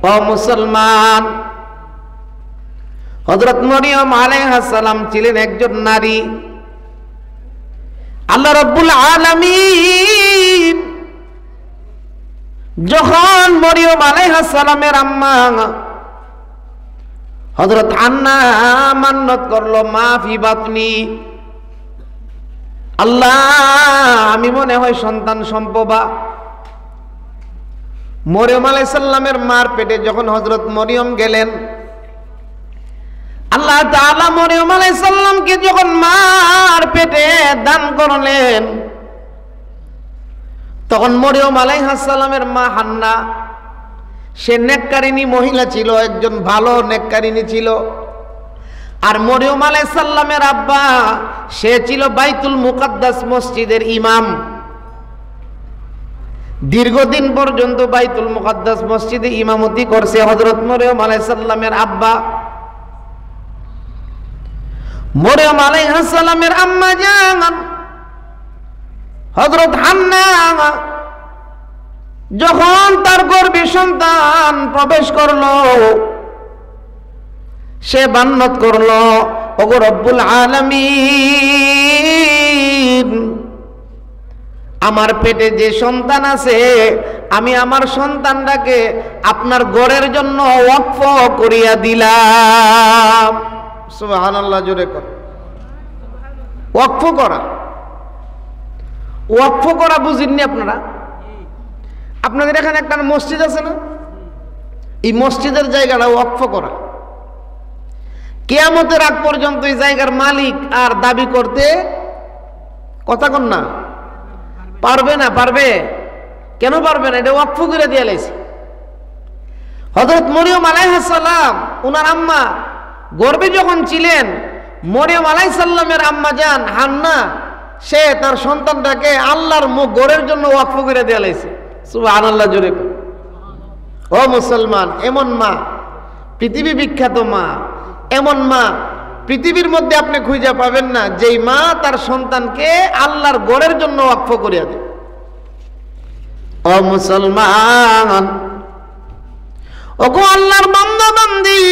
ও মুসলমান, হযরত মরিয়ম আলাইহিস সালাম ছিলেন একজন নারী। আল্লাহ রাব্বুল আলামিন যখন মরিয়ম আলাইহিস সালামের আম্মা হযরত হান্না মান্নত করলো, মা ফি বাতনি, আল্লাহ আমি মনে হয় সন্তান সম্ভবা। মরিয়ম আলাইহিস সালামের মার পেটে যখন হযরত মরিয়ম গেলেন, আল্লাহ তাআলা মরিয়ম আলাইহিস সালামকে যখন মার পেটে দান করলেন, তখন মরিয়ম আলাইহিস সালামের মা হান্না সে নেককারিনী মহিলা ছিল, একজন ভালো নেককারিনী ছিল। আর মরিয়ম আলাইহিস সালামের আব্বা সে ছিল বাইতুল মুকাদ্দাস মসজিদের ইমাম। দীর্ঘদিন পর্যন্ত বাইতুল মুকাদ্দাস মসজিদে ইমামতি করছে হযরত মরিয়ম আলাইহিস সালামের আব্বা। মরিয়ম আলাইহিস সালামের আম্মা জান হযরত হান্না যখন তার গর্ভে সন্তান প্রবেশ করলো, সে বান্নত করলো, ওগো রব্বুল আলামিন, আমার পেটে যে সন্তান আছে আমি আমার সন্তানটাকে আপনার ঘরের জন্য ওয়াকফ করিয়া দিলাম। সুবহানাল্লাহ, জোরে কর। ওয়াকফ করা, ওয়াকফ করা বুঝেননি আপনারা? আপনাদের এখানে একটা মসজিদ আছে না, এই মসজিদের জায়গাটা ওয়াকফ করা। কিয়ামতের আগ পর্যন্ত এই জায়গার মালিক আর দাবি করতে কথা কন না পারবে না। পারবে কেন পারবে না? এটা ওয়াকফ করে দিয়ে লাইছে। হযরত মরিয়ম আলাইহিস সালাম উনার আম্মা গর্ভে যখন ছিলেন, মরিয়ম আলাইহিস সালামের আম্মা জান হান্না সে তার সন্তানটাকে আল্লাহর ঘরের জন্য ওয়াকফ করে দিয়ে লাইছে। সুবহানাল্লাহ, জোরে কর। ও মুসলমান, এমন মা, পৃথিবী বিখ্যাত মা, এমন মা পৃথিবীর মধ্যে আপনি খুঁজে পাবেন না যেই মা তার সন্তানকে আল্লাহর ঘরের জন্য ওয়াকফ করিয়া দেয়। ও মুসলমান, ওগো আল্লাহর বান্দা বান্দি,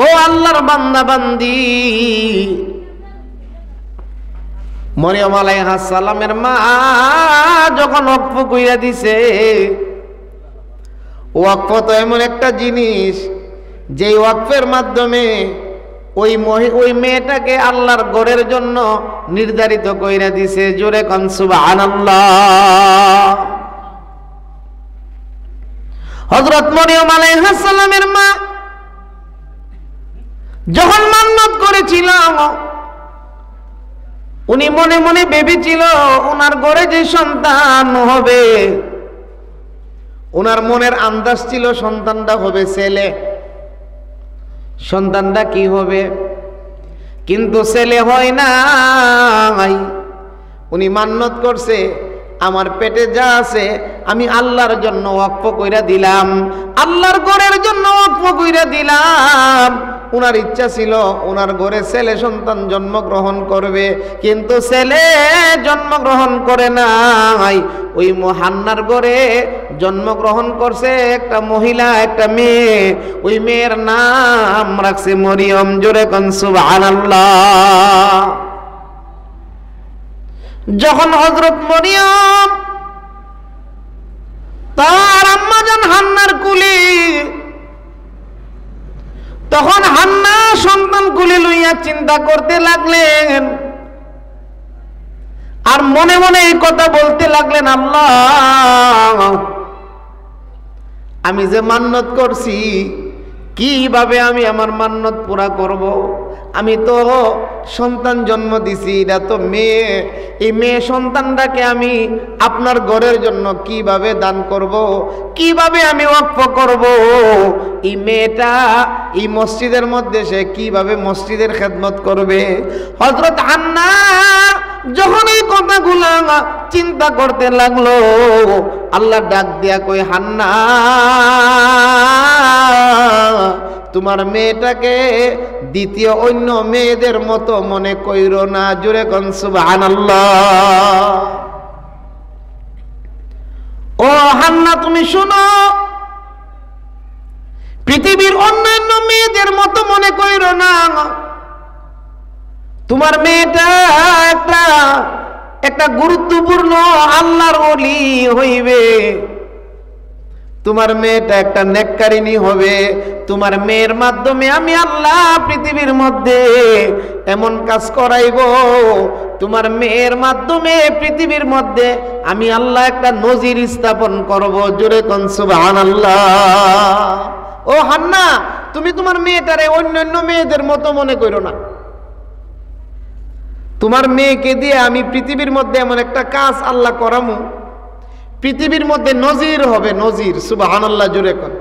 ও আল্লাহর বান্দা বান্দি, মরিয়ম আলাইহিস সালামের মা যখন ওয়াকফ কইরা দিছে, ওয়াকফ তো এমন একটা জিনিস যেই ওয়াকফের মাধ্যমে ওই মেয়েটাকে আল্লাহর ঘরের জন্য নির্ধারিত কইরা দিছে। জোরে কোন সুবহানাল্লাহ। হযরত মরিয়ম আলাইহিস সালামের মা যখন মান্নত করেছিল, উনি মনে মনে ভেবেছিল ওনার ঘরে যে সন্তান হবে, ওনার মনের আন্দাজ ছিল সন্তানটা হবে ছেলে। সন্তানটা কি হবে? কিন্তু ছেলে হয় নাই। উনি মান্নত করছে আমার পেটে যা আছে আমি আল্লাহর জন্য ওয়াকফ কইরা দিলাম, আল্লাহর ঘরের জন্য ওয়াকফ কইরা দিলাম। উনার ইচ্ছা ছিল উনার ঘরে ছেলে সন্তান জন্মগ্রহণ করবে, কিন্তু ছেলে জন্মগ্রহণ করে নাই। ওই হান্নার ঘরে জন্মগ্রহণ করছে একটা মহিলা, একটা মেয়ে। ওই মেয়ের নাম রাখছে মরিয়ম। জোরে কোন সুবহানাল্লাহ। যখন হযরত মরিয়ম তার আম্মা জান হান্নার কুলে, তখন হান্না সন্তান কুলে লইয়া চিন্তা করতে লাগলেন, আর মনে মনে এই কথা বলতে লাগলেন, আল্লাহ আমি যে মান্নত করছি কিভাবে আমি আমার মান্নত পুরা করব? আমি তো সন্তান জন্ম দিছি, এটা তো মেয়ে। এই মেয়ে সন্তানটাকে আমি আপনার ঘরের জন্য কিভাবে দান করব? কিভাবে আমি ওয়াকফ করব? এই মেয়েটা এই মসজিদের মধ্যে সে কিভাবে মসজিদের খেদমত করবে? হযরত হান্না যখন এই কথাগুলো চিন্তা করতে লাগলো, আল্লাহ ডাক দিয়া কই, হান্না তোমার মেয়েটাকে দ্বিতীয় অন্য মেয়েদের মতো মনে কইরো না। জোরে কোন সুবহানাল্লাহ। ও হান্না তুমি শুনো, পৃথিবীর অন্যান্য মেয়েদের মতো মনে কইরো না। তোমার মেয়েটা একটা গুরুত্বপূর্ণ আল্লাহর ওলি হইবে, তোমার মেয়েটা একটা নেককারিনী হবে। তোমার মেয়ের মাধ্যমে আমি আল্লাহ পৃথিবীর মধ্যে এমন কাজ করাইব, তোমার মেয়ের মাধ্যমে পৃথিবীর মধ্যে আমি আল্লাহ একটা নজির স্থাপন করব। জোরে কোন সুবহানাল্লাহ। ও হান্না তুমি তোমার মেয়েটারে অন্যান্য মেয়েদের মতো মনে করো না। তোমার মেয়েকে দিয়ে আমি পৃথিবীর মধ্যে এমন একটা কাজ আল্লাহ করামু, পৃথিবীর মধ্যে নজির হবে, নজির। সুবহানাল্লাহ জোরে কোন।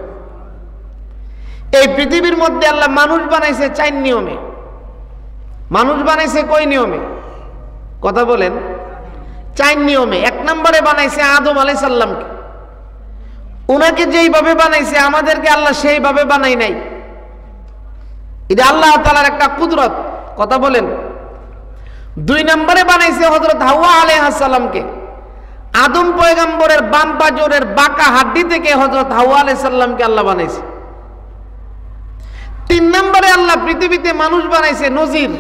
এই পৃথিবীর মধ্যে আল্লাহ মানুষ বানাইছে 4 নিয়মে। মানুষ বানাইছে কয় নিয়মে? কথা বলেন। 4 নিয়মে। 1 নম্বরে বানাইছে আদম আলাইহিস সালামকে। উনাকে যেইভাবে বানাইছে আমাদেরকে আল্লাহ সেইভাবে বানাই নাই। এটা আল্লাহ তাআলার একটা কুদরত। কথা বলেন। 2 নম্বরে বানাইছে হযরত হাওয়া আলাইহিস সালামকে। আদম পয়গম্বরের বাম পাজরের বাঁকা হাড্ডি থেকে হযরত হাওয়া আলাইহিস সালামকে আল্লাহ বানাইছে। 3 নম্বরে আল্লাহ পৃথিবীতে মানুষ বানাইছে নজির।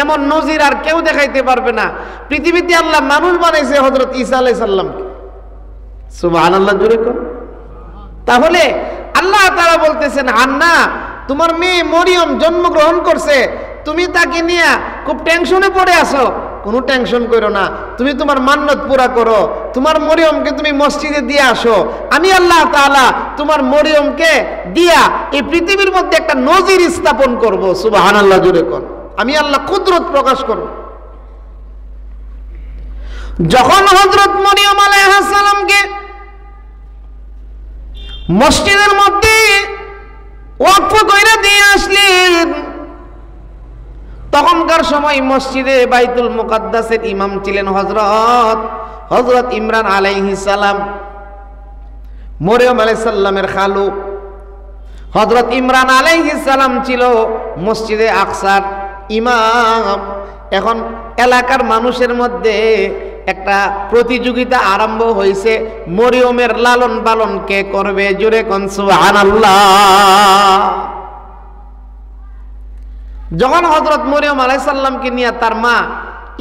এমন নজির আর কেউ দেখাইতে পারবে না। পৃথিবীতে আল্লাহ মানুষ বানাইছে হযরত ঈসা আলাইহিস সালামকে। সুবহানাল্লাহ জোরে কোন। তাহলে আল্লাহ তাআলা বলতেছেন, হান্না তোমার মেয়ে মরিয়ম জন্মগ্রহণ করছে, তুমি তাকে নিয়ে খুব টেনশনে পড়ে আছো। কোনো টেনশন করো না, তুমি তোমার মান্নত পুরা করো, তোমার মরিয়মকে তুমি মসজিদে দিয়ে আসো। আমি আল্লাহ তাআলা তোমার মরিয়মকে দিয়া এই পৃথিবীর মধ্যে একটা নজির স্থাপন করব। সুবহানাল্লাহ জোরে কোন। আমি আল্লাহ কুদরত প্রকাশ করব। যখন হযরত মরিয়ম আলাইহিস সালামকে মসজিদের মধ্যে ওয়াকফ কইরা দিয়ে আসলেন, তখনকার সময় মসজিদে বাইতুল মুকাদ্দাসের ইমাম ছিলেন হযরত ইমরান আলাইহিস সালাম। মরিয়ম আলাইহিস সালামের খালু হযরত ইমরান আলাইহিস সালাম ছিল মসজিদে আকসার ইমাম। এখন এলাকার মানুষের মধ্যে একটা প্রতিযোগিতা আরম্ভ হয়েছে, মরিয়মের লালন পালন কে করবে। জোরে কোন সুবহানাল্লাহ। যখন হযরত মরিয়ম আলাইহিস সালামকে নিয়ে তার মা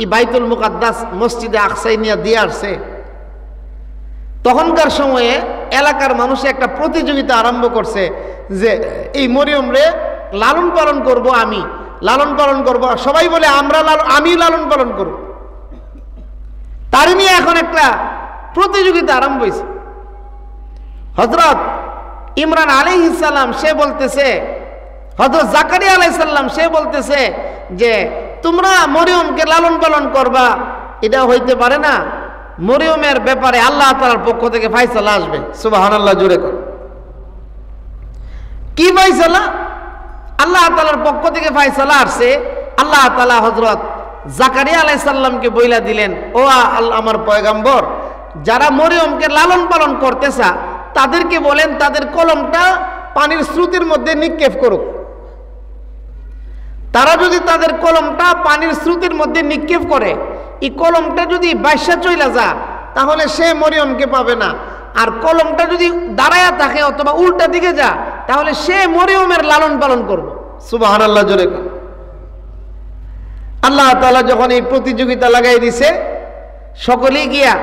এই বাইতুল মুকাদ্দাস মসজিদে আকসায় নিয়ে দিয়ে আসছে, তখনকার সময়ে এলাকার মানুষ একটা প্রতিযোগিতা আরম্ভ করছে যে এই মরিয়ম রে লালন পালন করব, আমি লালন পালন করব। সবাই বলে আমি লালন পালন করব। তার নিয়ে এখন একটা প্রতিযোগিতা আরম্ভ হয়েছে। হযরত ইমরান আলাইহিস সালাম সে বলতেছে, হযরত জাকারিয়া আলাইহিস সালাম সে বলতেছে যে তোমরা মরিয়মকে লালন পালন করবা, এটা হইতে পারে না। মরিয়মের ব্যাপারে আল্লাহ তাআলার পক্ষ থেকে ফয়সালা আসবে। সুবহানাল্লাহ জোরে কর। কি ফয়সালা? আল্লাহ তাআলার পক্ষ থেকে ফয়সালা আসছে। আল্লাহ তাআলা হযরত জাকারিয়া আলাইহিস সালামকে বইলা দিলেন, ও আল্লাহ আমার পয়গম্বর, যারা মরিয়মকে লালন পালন করতেছে তাদেরকে বলেন তাদের কলমটা পানির স্রোতের মধ্যে নিক্ষেপ করুক। তারা যদি তাদের কলমটা পানির স্রোতের মধ্যে নিক্ষেপ করে, এই কলমটা যদি বাইশা চইলা যা তাহলে সে মরিয়মকে পাবে না। আর কলমটা যদি দাঁড়ায়া থাকে অথবা উল্টা দিকে যা তাহলে সে মরিয়মের লালন পালন করবে। সুবহানাল্লাহ জোরে কর। আল্লাহ তাআলা যখন এই প্রতিযোগিতা লাগাই দিছে, সকলেই গিয়া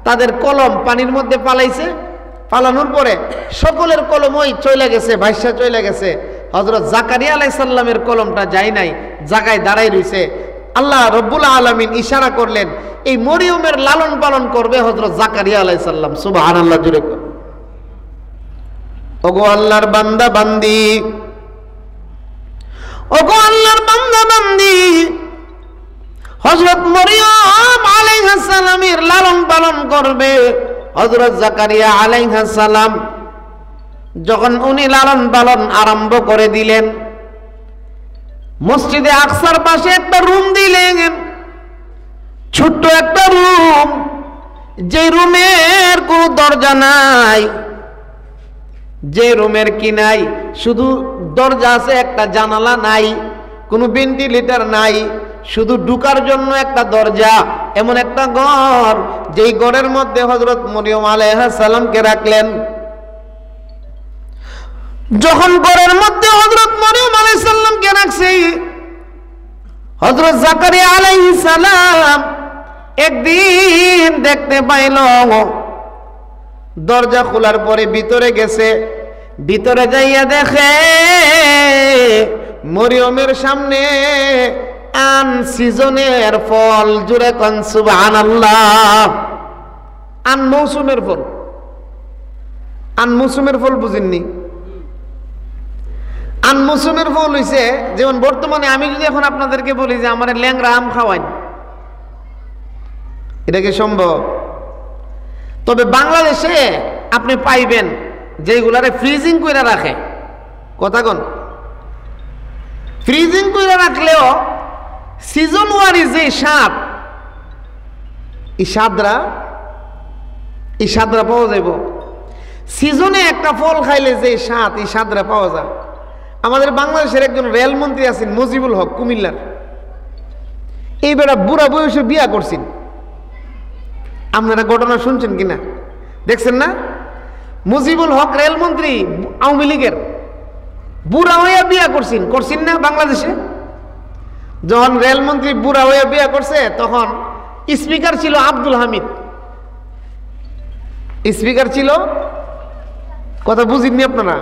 তাদের কলম পানির মধ্যে পালাইছে। পালানোর পরে সকলের কলম ওই চলে গেছে, ভাইসা চলে গেছে। হযরত জাকারিয়া আলাইহিস সালামের কলমটা যায় নাই, জায়গায় দাঁড়াই রইছে। আল্লাহ রব্বুল আলামিন ইশারা করলেন, এই মরিয়মের লালন পালন করবে হযরত জাকারিয়া আলাইহিস সালাম। সুবহানাল্লাহ জোরে কর। ওগো আল্লাহর বান্দা বান্দি, ওগো আল্লাহর বান্দা বান্দি, হযরত মরিয়ম আলাইহিস সালামের লালন পালন করবে হযরত জাকারিয়া আলাইহিস সালাম। যখন উনি লালন পালন আরম্ভ করে দিলেন, মসজিদে আকসার পাশে একটা রুম দিলেন, ছোট্ট একটা রুম, যে রুমের কোনো দরজা নাই, যে রুমের কি নাই, শুধু দরজা আছে, একটা জানালা নাই। কোনো ভেন্টিলেটর নাই, শুধু ঢুকার জন্য একটা দরজা, এমন একটা ঘর, যেই ঘরের মধ্যে হযরত মরিয়ম আলাইহিস সালামকে রাখলেন। যখন ঘরের মধ্যে হযরত মরিয়ম আলাইহিস সালামকে রাখছে, হযরত জাকারিয়া আলাইহিস সালাম একদিন দেখতে পাইল দরজা খোলার পরে ভিতরে গেছে, ভিতরে যাইয়া দেখে মরিয়মের সামনে আন সিজনের ফল, জুড়ে কোন সুবহানাল্লাহ। আন মৌসুমের ফল, আন মৌসুমের ফল বুঝেননি? আন মৌসুমের ফল হইছে যেমন বর্তমানে আমি যদি এখন আপনাদেরকে বলি যে আমার ল্যাংড়া আম খাওয়াই, এটা কি সম্ভব? তবে বাংলাদেশে আপনি পাইবেন যেগুলারে ফ্রিজিং করে রাখে, কথা কোন, ফ্রিজিং করে রাখলেও সিজন ওয়ারি যে স্বাদ, এই স্বাদরা পাওয়া যাইব। সিজনে একটা ফল খাইলে যে স্বাদ, এই স্বাদরা পাওয়া যায়। আমাদের বাংলাদেশের একজন রেলমন্ত্রী আছেন মুজিবুল হক, কুমিল্লার। এই বেড়া বুড়া বয়সে বিয়া করছেন, আপনারা ঘটনা শুনছেন কিনা, দেখছেন না? মুজিবুল হক রেলমন্ত্রী, আওয়ামী লীগের, বুড়া হইয়া বিয়া করছেন না বাংলাদেশে? যখন রেলমন্ত্রী বুড়া হইয়া বিয়া করছে, তখন স্পিকার ছিল আব্দুল হামিদ। স্পিকার ছিল, কথা বুঝিনি আপনারা?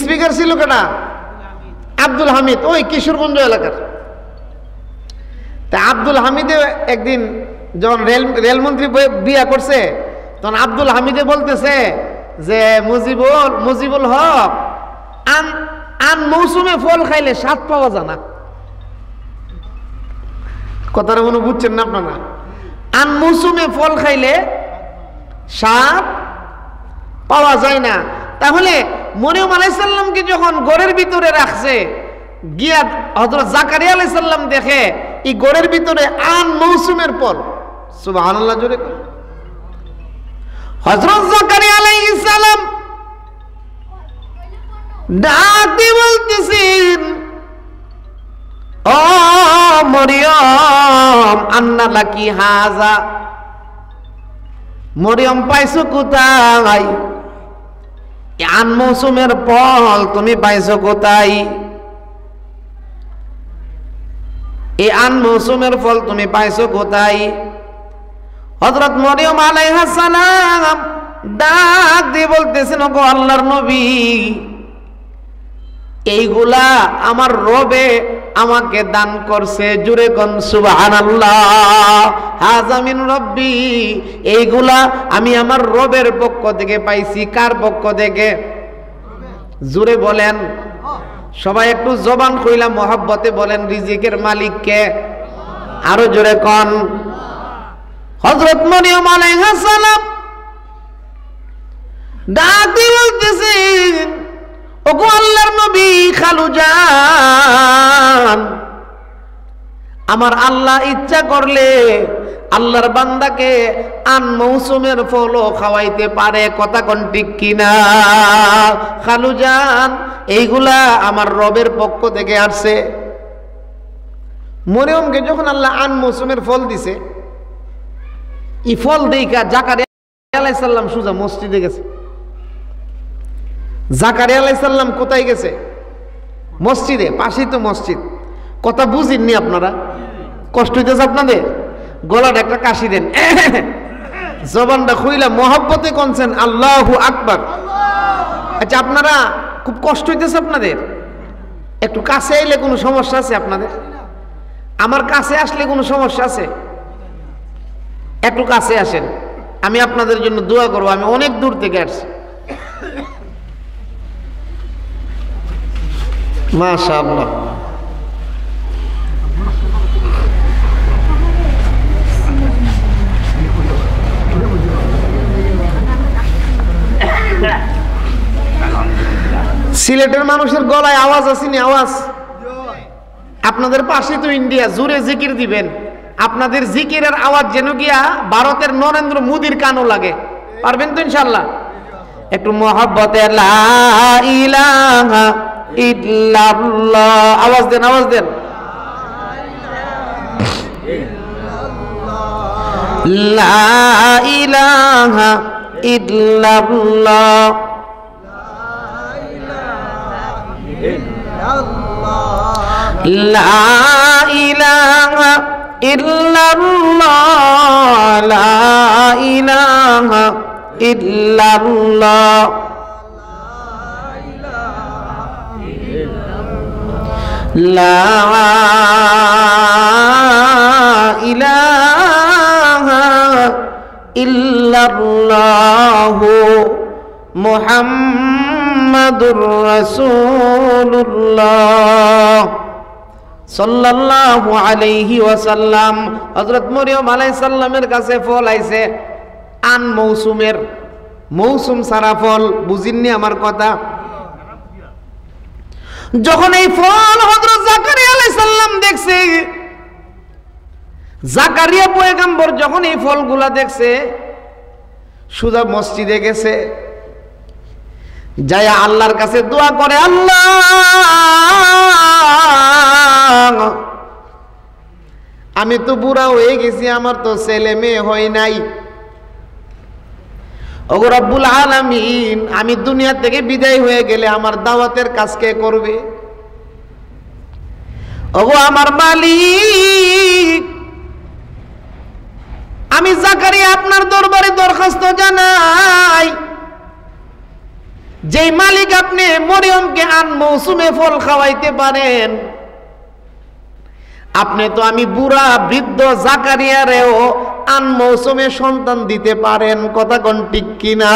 স্পিকার ছিল কেনা? আব্দুল হামিদ, ওই কিশোরগঞ্জ এলাকার। তা আব্দুল হামিদে একদিন যখন রেলমন্ত্রী বিয়া করছে, তখন আব্দুল হামিদে বলতেছে যে মুজিবুল হক, আন মৌসুমে ফল খাইলে স্বাদ পাওয়া যায় না। কথাটা মনে বুঝছেন না আপনারা? আন মৌসুমে ফল খাইলে স্বাদ পাওয়া যায় না। তাহলে মরিয়ম আলাইহিস সালামকে যখন ঘরের ভিতরে রাখছে, গিয়া হযরত জাকারিয়া আলাইহিস সালাম দেখে এই ঘরের ভিতরে আন মৌসুমের ফল। সুবহানাল্লাহ, জোরে কর। হযরত জাকারিয়া আলাইহিস সালাম ডাক দিয়ে বলতেছেন, ও মরিয়ম, আন্না লাকি হাযা, মরিয়ম পাইছো কোথায়? আন মৌসুমের ফল তুমি পাইছো কোথায়? এই আন মৌসুমের ফল তুমি পাইছো কোথায়? হযরত মরিয়ম আলাইহিস সালাম ডাক দিয়ে বলতেছেন, ওগো আল্লাহর নবী, এইগুলা আমার রবে আমাকে দান করছে, জুরে কোন সুবহানাল্লাহ। হাযা মিন রব্বি, এইগুলা আমি আমার রবের পক্ষ থেকে পাইছি। কার পক্ষ থেকে? জুরে বলেন সবাই, একটু জবান খুইলা মহব্বতে বলেন, রিজিকের মালিক কে? আরো জোরে কোন। হযরত মরিয়ম আলাইহিস সালাম ডাক দিয়ে বলতেছেন, ওগো আল্লাহর নবী, খালুজান, আমার আল্লাহ ইচ্ছা করলে আল্লাহর বান্দাকে আন মৌসুমের ফলও খাওয়াইতে পারে। কথা কোন ঠিক কিনা? খালুজান, এইগুলা আমার রবের পক্ষ থেকে আসছে। মরিয়মকে যখন আল্লাহ আন মৌসুমের ফল দিছে, এই ফল দেইখা জাকারিয়া আলাইহিস সালাম সুজা মসজিদে গেছে। জাকারিয়া আলাইহিস সালাম কোথায় গেছে? মসজিদে, পাশেই তো মসজিদ। কথা বুঝিননি আপনারা? কষ্ট হইতেছে আপনাদের? গলাটা একটা কাশি দেন, জবানটা খুইলা মহব্বতে কনছেন আল্লাহু আকবার। আচ্ছা, আপনারা খুব কষ্ট হইতেছে আপনাদের? একটু কাছে আইলে কোনো সমস্যা আছে আপনাদের? আমার কাছে আসলে কোনো সমস্যা আছে? একটু কাছে আসেন, আমি আপনাদের জন্য দোয়া করবো। আমি অনেক দূর থেকে আসছি। মাশাআল্লাহ। সিলেটের মানুষের গলায় আওয়াজ আসেনি? আওয়াজ আপনাদের পাশে তো ইন্ডিয়া, জোরে জিকির দিবেন। আপনাদের জিকিরের আওয়াজ যেন গিয়া ভারতের নরেন্দ্র মোদির কানও লাগে। পারবেন তো ইনশাআল্লাহ? একটু মহব্বতে লা ইলাহা ইল্লাল্লাহ। আওয়াজ দেন, আওয়াজ দেন। লা ইলাহা ইল্লাল্লাহ। লা ইলাহা ইল্লাল্লাহ। লা ইলাহা ইল্লাল্লাহ। লা ইলাহা ইল্লাল্লাহু মুহাম্মাদুর রাসূলুল্লাহ সাল্লাল্লাহু আলাইহি ওয়াসাল্লাম। হযরত মরিয়ম আলাইহিস সালামের কাছে ফল আইছে আন মৌসুমের, মৌসুম সারা ফল। বুঝিননি আমার কথা? যখন এই ফল হযরত জাকারিয়া আলাইহিস সালাম দেখছে, জাকারিয়া পয়গম্বর যখন এই ফলগুলা দেখছে, সুদা মসজিদে গেছে, যায় আল্লাহর কাছে দোয়া করে, আল্লাহ আমি তো বুড়া হয়ে গেছি, আমার তো ছেলে মেয়ে হয় নাই। ওগো রব্বুল আলামিন, আমি দুনিয়া থেকে বিদায় হয়ে গেলে আমার দাওয়াতের কাজ কে করবে? ওগো আমার মালিক, আমি জাকারিয়া আপনার দরবারে দরখাস্ত জানাই, যেই মালিক আপনি মরিয়মকে আন মৌসুমে ফল খাওয়াইতে পারেন, আপনি তো আমি বুড়া বৃদ্ধ জাকারিয়ারেও আন মৌসুমে সন্তান দিতে পারেন। কথা কোন ঠিক কিনা?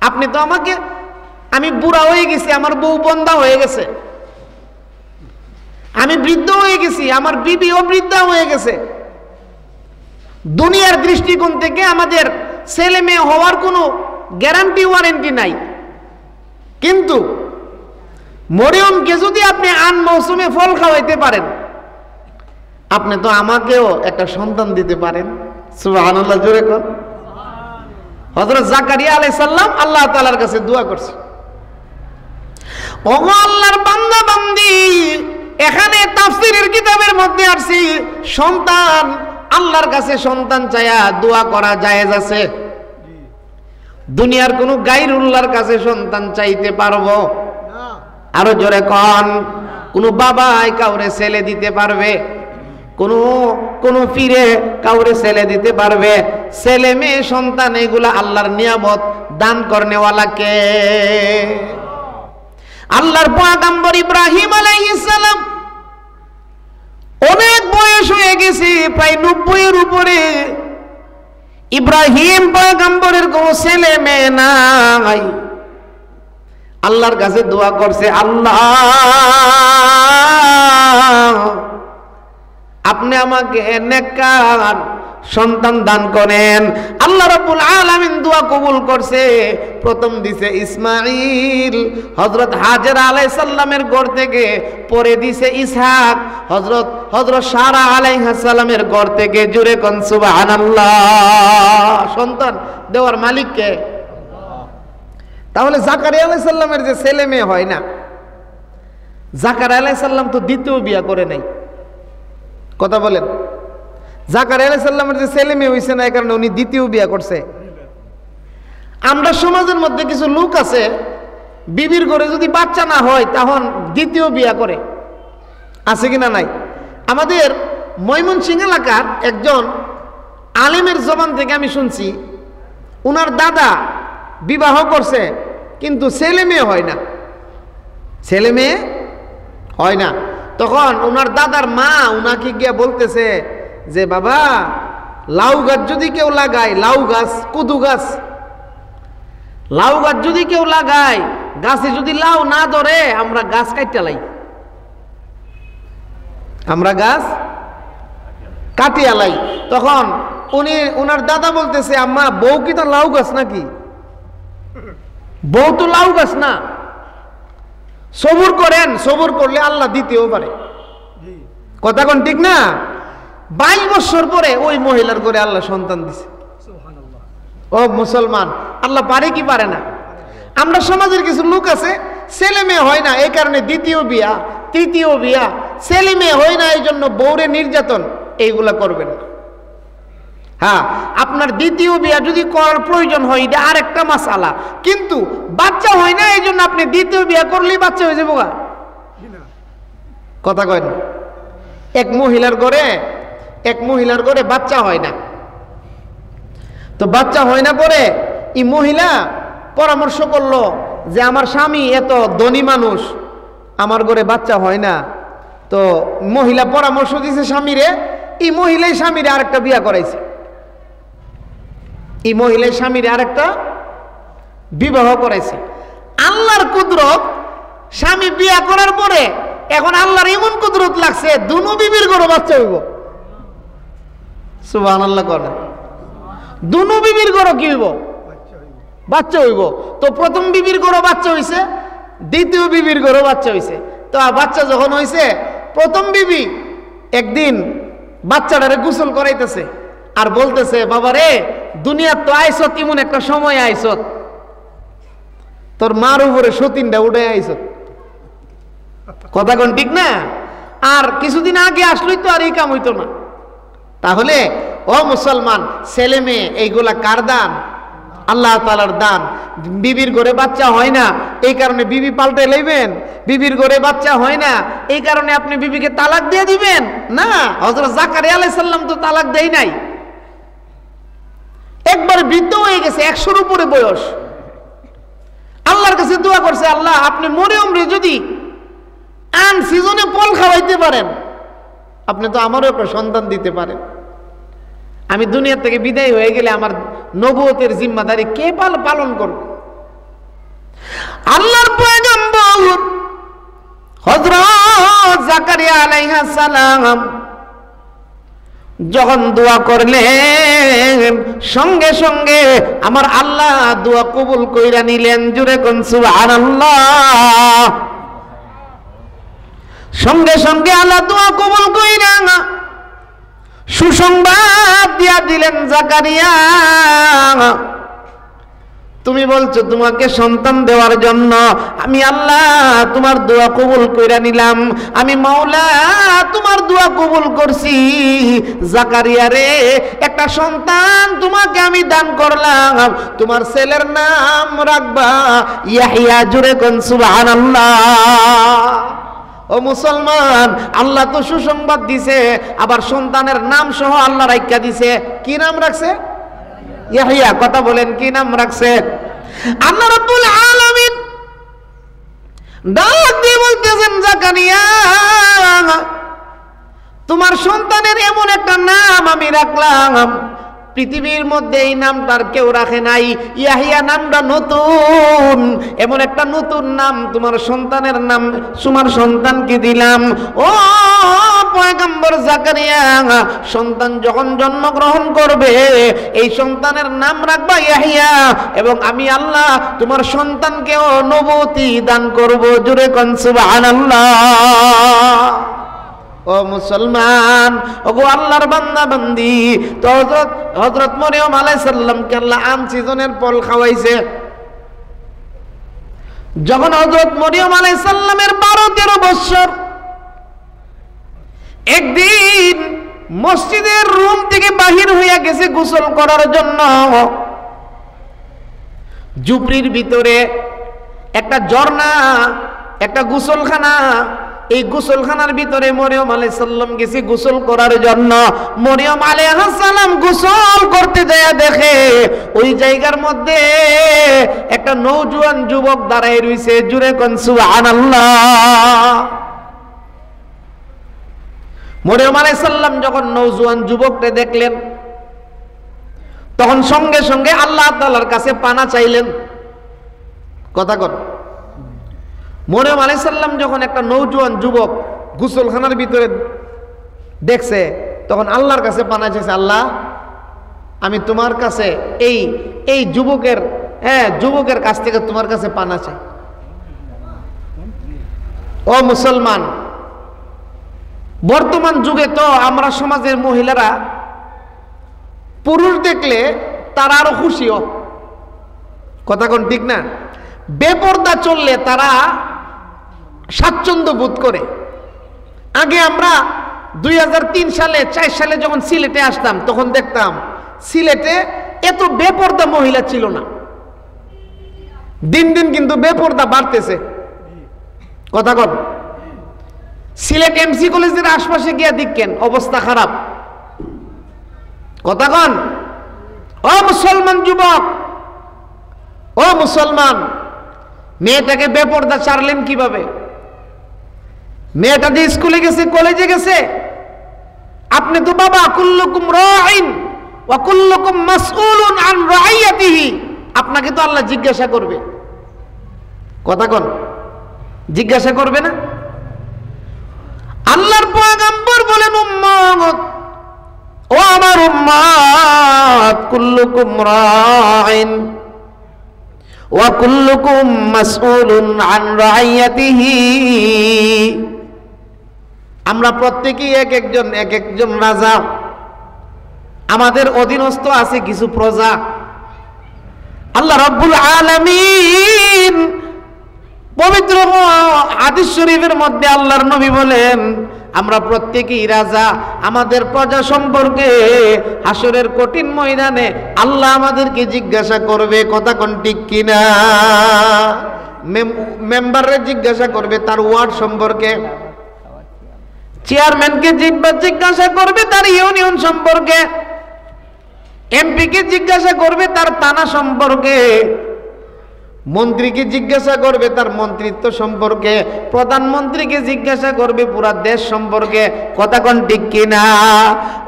আপনি তো আমাকে, আমি বুড়া হয়ে গেছি, আমার বউ বন্ধা হয়ে গেছে, আমি বৃদ্ধ হয়ে গেছি, আমার বিবিও বৃদ্ধা হয়ে গেছে। দুনিয়ার দৃষ্টিকোণ থেকে আমাদের ছেলে মেয়ে হওয়ার কোনো গ্যারান্টি ওয়ারেন্টি নাই, কিন্তু মরিয়মকে যদি আপনি আন মৌসুমে ফল খাওয়াইতে পারেন, আপনি তো আমাকেও একটা সন্তান দিতে পারেন। সুবহানাল্লাহ, জোরে কর। হযরত জাকারিয়া আলাইহিস সালাম আল্লাহ তাআলার কাছে দোয়া করছে, ওগো আল্লাহর বান্দা বান্দি, এখানে তাফসীরের কিতাবের মধ্যে আসছে সন্তান, আল্লাহর কাছে সন্তান চায়া দোয়া করা জায়েজ আছে। দুনিয়ার কোন গায়রুল্লাহর কাছে সন্তান চাইতে পারবো? আরো জোরে কন। কোন বাবাই কাউরে ছেলে দিতে পারবে? কোন পীরে কাউরে ছেলে দিতে পারবে? ছেলে মেয়ে সন্তান এগুলা আল্লাহর নিয়ামত, দান করনেওয়ালা কে? আল্লাহর পয়গম্বর ইব্রাহিম আলাইহিস সালাম অনেক বয়স হয়ে গেছে, প্রায় 90 এর উপরে। ইব্রাহিম পয়গম্বরের কোন ছেলে মেয়ে নাই। আল্লাহর কাছে দোয়া করছে, আল্লাহ আপনি আমাকে নেককার সন্তান দান করেন। আল্লাহ রাব্বুল আলামিন দোয়া কবুল করছে। প্রথম দিছে ইসমাঈল, হযরত হাজেরা আলাইহিস সালামের ঘর থেকে, পরে দিছে ইসহাক, হযরত সারা আলাইহিস সালামের ঘর থেকে। জোরে কোন সুবহানাল্লাহ। সন্তান দেওয়ার মালিক কে? তাহলে জাকারিয়া আলাইহিস সালামের যে ছেলে মেয়ে হয় না, জাকারিয়া আলাইহিস সালাম তো দ্বিতীয় বিয়ে করে নাই। কথা বলেন। জাকারিয়া আলাইহিস সালামের যে ছেলে মেয়ে হইছে না, এই কারণে উনি দ্বিতীয় বিয়ে করছে। আমরা সমাজের মধ্যে কিছু লোক আছে, বিবির ঘরে যদি বাচ্চা না হয় তখন দ্বিতীয় বিয়ে করে। আছে কিনা? নাই। আমাদের ময়মনসিংহ এলাকার একজন আলেমের জবান থেকে আমি শুনছি, উনার দাদা বিবাহ করছে, কিন্তু ছেলে মেয়ে হয় না, ছেলে মেয়ে হয় না। তখন উনার দাদার মা উনাকে গিয়ে বলতেছে যে, বাবা লাউ গাছ যদি কেউ লাগায়, লাউ গাছ, কদু গাছ, লাউ গাছ যদি কেউ লাগায়, গাছে যদি লাউ না ধরে, আমরা গাছ কাটিয়া লাই, আমরা গাছ কাটিয়া লাই। তখন উনার দাদা বলতেছে, আম্মা বউ কি তো লাউ গাছ নাকি? বউ তো লাউ গাছ না। সবুর করেন, সবুর করলে আল্লাহ দিতেও পারে। কথা কোন ঠিক না? 22 বছর পরে ওই মহিলার করে আল্লাহ সন্তান দিছে। ও মুসলমান, আল্লাহ পারে কি পারে না? আমরা সমাজের কিছু লোক আছে ছেলে মেয়ে হয় না, এই কারণে দ্বিতীয় বিয়া, তৃতীয় বিয়া, ছেলে মেয়ে হয় না এই জন্য বউরে নির্যাতন, এইগুলা করবেন না। হ্যাঁ, আপনার দ্বিতীয় বিয়া যদি করার প্রয়োজন হয় এটা আরেকটা মাসালা, কিন্তু বাচ্চা হয় না এই জন্য আপনি দ্বিতীয় বিয়া করলেই বাচ্চা হয়ে যাবো। কথা কয় না? এক মহিলার ঘরে বাচ্চা হয় না, তো বাচ্চা হয় না পরে এই মহিলা পরামর্শ করলো যে আমার স্বামী এত ধনী মানুষ, আমার ঘরে বাচ্চা হয় না। তো মহিলা পরামর্শ দিয়েছে স্বামীরে, এই মহিলাই স্বামীরে আরেকটা বিয়া করাইছে, এই মহিলাই স্বামীরে আরেকটা বিবাহ করাইছে। আল্লাহর কুদরত, স্বামী বিয়া করার পরে এখন আল্লাহর এমন কুদরত লাগছে দুনো বিবির ঘরে বাচ্চা হইব। সুবহানাল্লাহ করে, দুনো বিবির ঘরে কি হইব? বাচ্চা হইব। তো প্রথম বিবির ঘরে বাচ্চা হইছে, দ্বিতীয় বিবির ঘরে বাচ্চা হইছে। তো বাচ্চা যখন হইছে, প্রথম বিবি একদিন বাচ্চাটারে গোসল করাইতেছে আর বলতেছে, বাবা রে, দুনিয়ার তো আইসত, এমন একটা সময় আইসত তোর মার উপরে সতীনটা উঠে আইসত। কথা কোন ঠিক না? আর কিছুদিন আগে আসলেই তো আর এই কাম হইতো না। তাহলে ও মুসলমান, ছেলে মেয়ে এইগুলা কার দান? আল্লাহ তাআলার দান। বিবির ঘরে বাচ্চা হয় না এই কারণে বিবি পাল্টে লইবেন, বিবির ঘরে বাচ্চা হয় না এই কারণে আপনি বিবিকে তালাক দিয়ে দিবেন না। হযরত জাকারিয়া আলাইহিস সালাম তো তালাক দেই নাই, একবার বৃদ্ধ হয়ে গেছে, 100-র উপরে বয়স। আল্লাহর কাছে দোয়া করছে, আল্লাহ আপনি মরিয়মরে যদি আন সিজনে ফল খাওয়াইতে পারেন, আপনি তো আমারও একটা সন্তান দিতে পারেন। আমি দুনিয়া থেকে বিদায় হয়ে গেলে আমার নবুয়তের জিম্মাদারি কে পালন করবে? আল্লাহর পয়গম্বর হযরত জাকারিয়া আলাইহিস সালাম যখন দোয়া করলেন, সঙ্গে সঙ্গে আমার আল্লাহ দোয়া কবুল কইরা নিলেন। জুরে কোন সুবহানাল্লাহ। সঙ্গে সঙ্গে আল্লাহ দোয়া কবুল কইরা সুসংবাদ দিয়া দিলেন, জাকারিয়া তুমি বলছো তোমাকে সন্তান দেওয়ার জন্য, আমি আল্লাহ তোমার দোয়া কবুল কইরা নিলাম, আমি মাওলা তোমার দোয়া কবুল করছি। জাকারিয়া রে, একটা সন্তান তোমাকে আমি দান করলাম, তোমার ছেলের নাম রাখবা ইয়াহইয়া। জুরে কোন সুবহানাল্লাহ। ও মুসলমান, আল্লাহ তো সুসংবাদ দিছে, আবার সন্তানের নাম সহ আল্লাহ রাইখা দিছে। কি নাম রাখছে? ইয়াহইয়া। কথা বলেন, কি নাম রাখছে? আল্লাহ রাব্বুল আলামিন ডাক দিয়ে বলতেছেন, জাকারিয়া তোমার সন্তানের এমন একটা নাম আমি রাখলাম, পৃথিবীর মধ্যে এই নামটার কেউ রাখে নাই। ইয়াহিয়া নামটা নতুন, এমন একটা নতুন নাম তোমার সন্তানের নাম, তোমার সন্তানকে দিলাম। ও পয়গম্বর জাকারিয়া, সন্তান যখন জন্মগ্রহণ করবে এই সন্তানের নাম রাখবা ইয়াহিয়া, এবং আমি আল্লাহ তোমার সন্তানকেও নবুয়তি দান করব। জুরে কোন সুবহানাল্লাহ। ও মুসলমান, ওগো আল্লাহর বান্দা বান্দি, তো হযরত মরিয়ম আলাইহিস সালামকে আল্লাহ আম সিজনের ফল খাওয়াইছে। যখন হযরত মরিয়ম আলাইহিস সালামের 12-13 বছর, একদিন মসজিদের রুম থেকে বাহির হইয়া গেছে গোসল করার জন্য। ঝুপড়ির ভিতরে একটা ঝর্ণা, একটা গোসলখানা, এই গোসলখানার ভিতরে মরিয়ম আলাইহিস সালাম গেছে গোসল করার জন্য। মরিয়ম আলাইহিস সালাম গোসল করতে যায়, দেখে ওই জায়গার মধ্যে একটা নওজোয়ান যুবক দাঁড়ায় রইছে। জুরে কোন সুবহানাল্লাহ। মরিয়ম আলাইহিস সালাম যখন নওজোয়ান যুবককে দেখলেন, তখন সঙ্গে সঙ্গে আল্লাহ তাআলার কাছে পানা চাইলেন। কথা কর। মরিয়ম আলাইহিস সালাম যখন একটা নওজোয়ান যুবক গোসলখানার ভিতরে দেখছে, তখন আল্লাহর কাছে পানা চাইছে, আল্লাহ আমি তোমার কাছে এই যুবকের কাছ থেকে তোমার কাছে পানা চাই। ও মুসলমান, বর্তমান যুগে তো আমরা সমাজের মহিলারা পুরুষ দেখলে তারা আরো খুশিও। কথা কোন ঠিক না? বেপরদা চললে তারা স্বাচ্ছন্দ্য বোধ করে। আগে আমরা 2003 সালে 4 সালে যখন সিলেটে আসতাম তখন দেখতাম সিলেটে এত বেপরদা মহিলা ছিল না। দিন দিন কিন্তু বেপরদা বাড়তেছে। কথা কন, সিলেট এমসি কলেজের আশপাশে গিয়া দেখেন অবস্থা খারাপ। কথা কন, ও মুসলমান যুবক, ও মুসলমান, মেয়েটাকে বেপরদা ছাড়লেন কিভাবে? মেয়েটা যে স্কুলে গেছে, কলেজে গেছে, আপনি তো বাবা কুল্লুকুম রাইন ওয়া কুল্লুকুম মাসউলুন আন রাইয়াতিহি, আপনাকে তো আল্লাহ জিজ্ঞাসা করবে। কথা কন, জিজ্ঞাসা করবে না? আল্লাহর পয়গম্বর বলেন, উম্মত, ও আমার উম্মত, কুল্লুকুম রাইন ওয়া কুল্লুকুম মাসউলুন আন রাইয়াতিহি। আমরা প্রত্যেকেই এক একজন রাজা, আমাদের অধীনস্থ আছে কিছু প্রজা। আল্লাহ রাব্বুল আলামিন পবিত্র হাদিস শরীফের মধ্যে আল্লাহর নবী বলেন, আমরা প্রত্যেকেই রাজা। আমাদের প্রজা সম্পর্কে হাসরের কঠিন ময়দানে আল্লাহ আমাদেরকে জিজ্ঞাসা করবে। কথা কোন ঠিক কিনা? মেম্বাররে জিজ্ঞাসা করবে তার ওয়ার্ড সম্পর্কে, চেয়ারম্যানকে জিজ্ঞাসা করবে তার ইউনিয়ন সম্পর্কে, এমপিকে জিজ্ঞাসা করবে তার থানা সম্পর্কে, মন্ত্রীকে জিজ্ঞাসা করবে তার মন্ত্রিত্ব সম্পর্কে, প্রধানমন্ত্রীকে জিজ্ঞাসা করবে পুরা দেশ সম্পর্কে। কথা কোন ঠিক কিনা?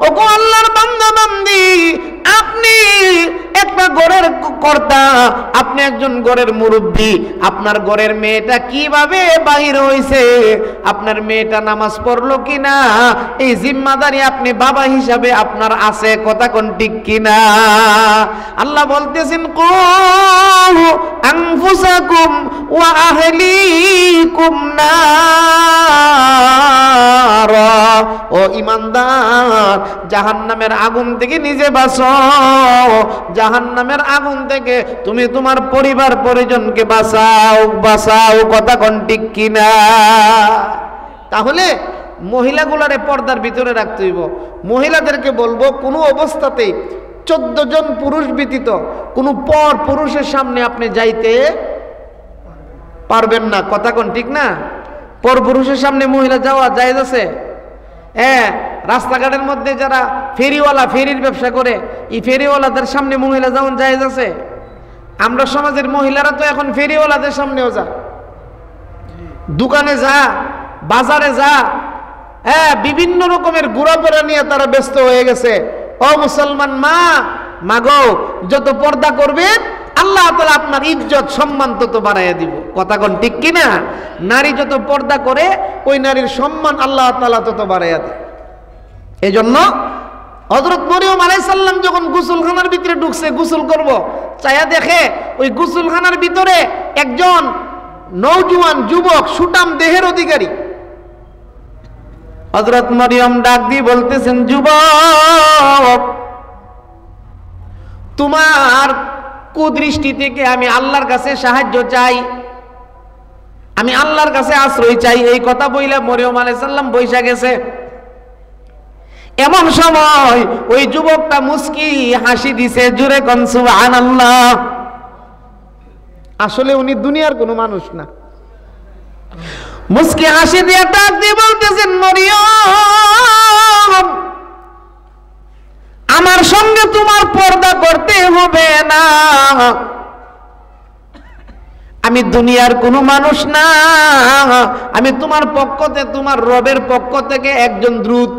ওগো আল্লাহর বান্দা বান্দি, আপনি একটা ঘরের কর্তা, আপনি একজন ঘরের মুরব্বী, আপনার ঘরের মেয়েটা কিভাবে বাহির হইছে, আপনার মেয়েটা নামাজ পড়লো কিনা, এই জিম্মাদারি আপনি বাবা হিসাবে আপনার আছে। কথা কোন ঠিক কিনা? আল্লাহ বলতেছেন, কু আনফুসাকুম ওয়া আহলিকুম নার, ও ঈমানদার, জাহান্নামের আগুন থেকে নিজে বাঁচো, জাহান্নামের আগুন থেকে তুমি তোমার পরিবার পরিজনকে বাঁচাও। কথা কোন ঠিক কিনা? তাহলে মহিলাগুলারে পর্দার ভিতরে রাখতে হইব। মহিলাদেরকে বলবো, কোনো অবস্থাতেই 14 জন পুরুষ ব্যতীত কোনো পর পুরুষের সামনে আপনি যাইতে পারবেন না। কথা কোন ঠিক না? পর পুরুষের সামনে মহিলা যাওয়া জায়েজ আছে? হ্যাঁ, রাস্তাঘাটের মধ্যে যারা ফেরিওয়ালা, ফেরির ব্যবসা করে, এই ফেরিওয়ালাদের সামনে মহিলা যেমন জায়েজ আছে, আমরা সমাজের মহিলারা তো এখন ফেরিওয়ালাদের সামনেও যা, দোকানে যা, বাজারে যা, হ্যাঁ, বিভিন্ন রকমের ঘোরাফেরা নিয়ে তারা ব্যস্ত হয়ে গেছে। ও মুসলমান মা গো, যত পর্দা করবেন আল্লাহ তাআলা আপনার ইজ্জত সম্মান তত বাড়াইয়া দিব। কথা কোন ঠিক কিনা? নারী যত পর্দা করে ওই নারীর সম্মান আল্লাহ তাআলা তত বাড়াইয়া দেয়। এই জন্য হযরত মরিয়ম আলাইহিস সালাম যখন গোসলখানার ভিতরে ঢুকছে গোসল করব, চাইয়া দেখে ওই গোসলখানার ভিতরে একজন নওজোয়ান যুবক, সুঠাম দেহের অধিকারী। হযরত মরিয়ম ডাক দিয়ে বলতেছেন, যুবক, তোমার কুদৃষ্টি থেকে আমি আল্লাহর কাছে সাহায্য চাই, আমি আল্লাহর কাছে আশ্রয় চাই। এই কথা বইলে মরিয়ম আলাইহিস সালাম বইসা গেছে। এমন সময় ওই যুবকটা মুস্কি হাসি দিছে, জোরে কোন সুবহানাল্লাহ। আসলে উনি দুনিয়ার কোনো মানুষ না। মুস্কি হাসি দিয়ে ডাক দিয়ে বলতেছেন, মরিয়ম, আমার সঙ্গে তোমার পর্দা করতে হবে না, আমি দুনিয়ার কোনো মানুষ না, আমি তোমার পক্ষ থেকে, তোমার রবের পক্ষ থেকে একজন দূত,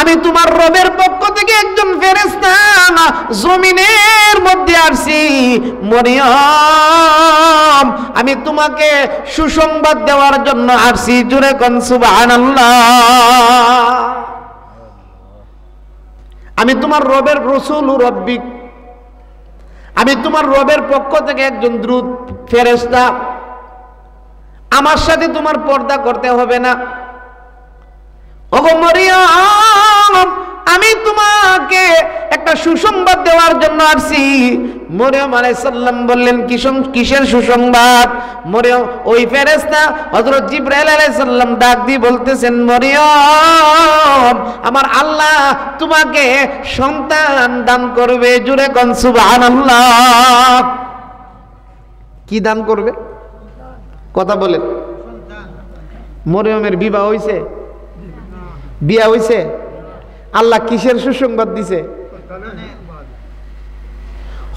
আমি তোমার রবের পক্ষ থেকে একজন ফেরেশতা জমিনের মধ্যে আসছি। মরিয়ম, আমি তোমাকে সুসংবাদ দেওয়ার জন্য আসছি। জোরে কোন সুবহানাল্লাহ। আমি তোমার রবের রাসূল রব্বিক, আমি তোমার রবের পক্ষ থেকে একজন দূত ফেরেশতা, আমার সাথে তোমার পর্দা করতে হবে না। ওগো মরিয়ম, আমি তোমাকে একটা সুসংবাদ দেওয়ার জন্য আসছি। মরিয়ম আলাইহিস সালাম বললেন কিসের সুসংবাদ? মরিয়ম ওই ফেরেশতা হযরত জিবরাইল আলাইহিস সালাম ডাক দিয়ে বলতেছেন, মরিয়ম আমার আল্লাহ তোমাকে সন্তান দান করবে। জোরে কোন সুবহানাল্লাহ। কি দান করবে? কথা বলেন। মরিয়মের বিবাহ হইছে? বিয়া হইছে? আল্লাহ কিসের সুসংবাদ দিছে?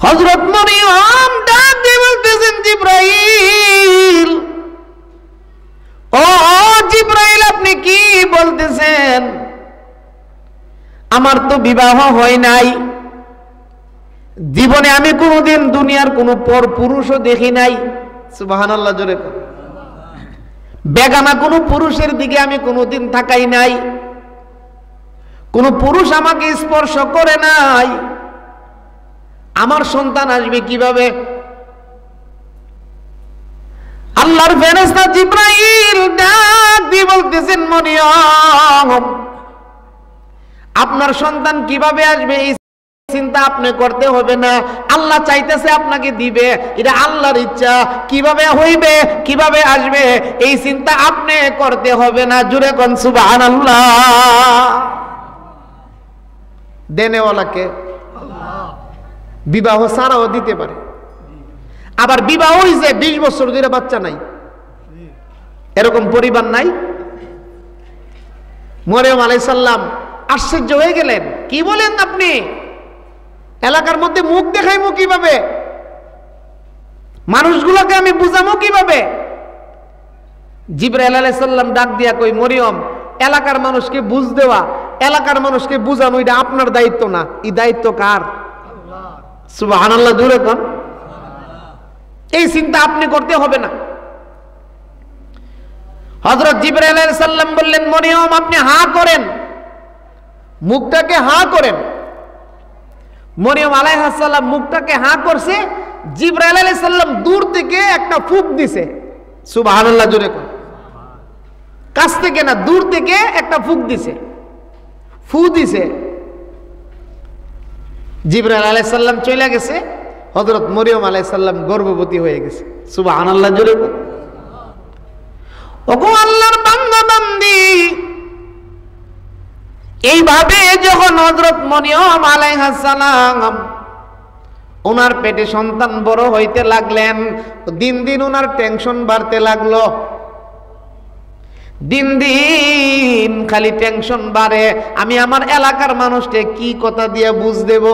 হযরত মরিয়ম ডাক দিয়ে বলতেছেন, জিবরাইল, ও জিবরাইল আপনি কি বলতেছেন? আমার তো বিবাহ হয় নাই, জীবনে আমি কোনোদিন দুনিয়ার কোনো পর পুরুষও দেখি নাই। সুবহানাল্লাহ জোরে। বেগানা কোনো পুরুষের দিকে আমি কোনোদিন তাকাই নাই, কোন পুরুষ আমাকে স্পর্শ করে নাই, আমার সন্তান আসবে কিভাবে? আল্লাহর ফেরেশতা জিবরাইল ডাক দিয়ে বলতেছেন, মরিয়ম আপনার সন্তান কিভাবে আসবে এই চিন্তা আপনি করতে হবে না, আল্লাহ চাইতেছে আপনাকে দিবে, এটা আল্লাহর ইচ্ছা। কিভাবে হইবে, কিভাবে আসবে এই চিন্তা আপনি করতে হবে না। জোরে কোন সুবহানাল্লাহ। দেনেওয়ালাকে আল্লাহ। বিবাহ ছাড়াও দিতে পারে। আবার বিবাহ হইছে 20 বছর ধরে বাচ্চা নাই, এরকম পরিবার নাই? মরিয়ম আলাইহিস সালাম আশ্চর্য হয়ে গেলেন, কি বলেন আপনি? এলাকার মধ্যে মুখ দেখাইমু কিভাবে? মানুষগুলোকে আমি বুঝামু কিভাবে? জিবরাইল আলাইহিস সালাম ডাক দিয়া কই, মরিয়ম এলাকার মানুষকে বুঝ দেওয়া, এলাকার মানুষকে বুঝানো এটা আপনার দায়িত্ব না, এই দায়িত্ব কার? আল্লাহ। সুবহানাল্লাহ জোরে কোন। এই চিন্তা আপনি করতে হবে না। হযরত জিবরাইল আলাইহিস সালাম বললেন, মরিয়ম আপনি হা করেন, মুখটাকে হা করেন। মরিয়ম আলাইহিস সালাম মুখটাকে হা করছে, জিবরাইল আলাইহিস সালাম দূর থেকে একটা ফুঁক দিছে। সুবহানাল্লাহ জোরে কোন। কাছ থেকে না, দূর থেকে একটা ফুঁক দিছে, ফু দিছে। জিবরাইল আলাইহিস সালাম চলে গেছে, হযরত মরিয়ম আলাইহিস সালাম গর্ভবতী হয়ে গেছে। সুবহানাল্লাহ জোরে কোন। ওগো আল্লাহর বান্দা বান্দি, এইভাবে যখন হযরত মরিয়ম আলাইহিস সালাম ওনার পেটে সন্তান বড় হইতে লাগলেন, দিন দিন ওনার টেনশন বাড়তে লাগলো। দিন দিন খালি টেনশন বাড়ে, আমি আমার এলাকার মানুষকে কি কথা দিয়ে বুঝ দেব?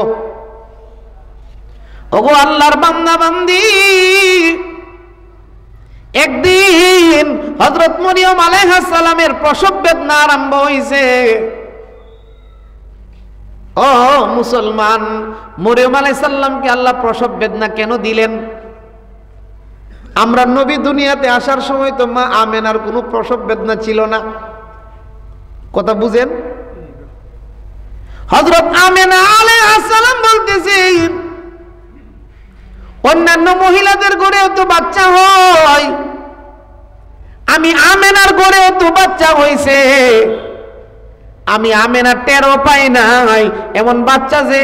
ওগো আল্লাহর বান্দা বান্দি, একদিন হযরত মরিয়ম আলাইহিস সালামের প্রসব বেদনা আরম্ভ হইছে। ও মুসলমান, মরিয়ম আলাইহিস সালামকে আল্লাহ প্রসব বেদনা কেন দিলেন? আমরা নবী দুনিয়াতে আসার সময় তো মা আমেনার কোনো প্রসব বেদনা ছিল না। কথা বুঝেন? হযরত আমেনা আলাইহিস সালাম বলতেছেন, অন্যান্য মহিলাদের ঘরেও তো বাচ্চা হয়, আমি আমেনার ঘরেও তো বাচ্চা হইছে, আমি আমেনা টেরও পাই নাই এমন বাচ্চা যে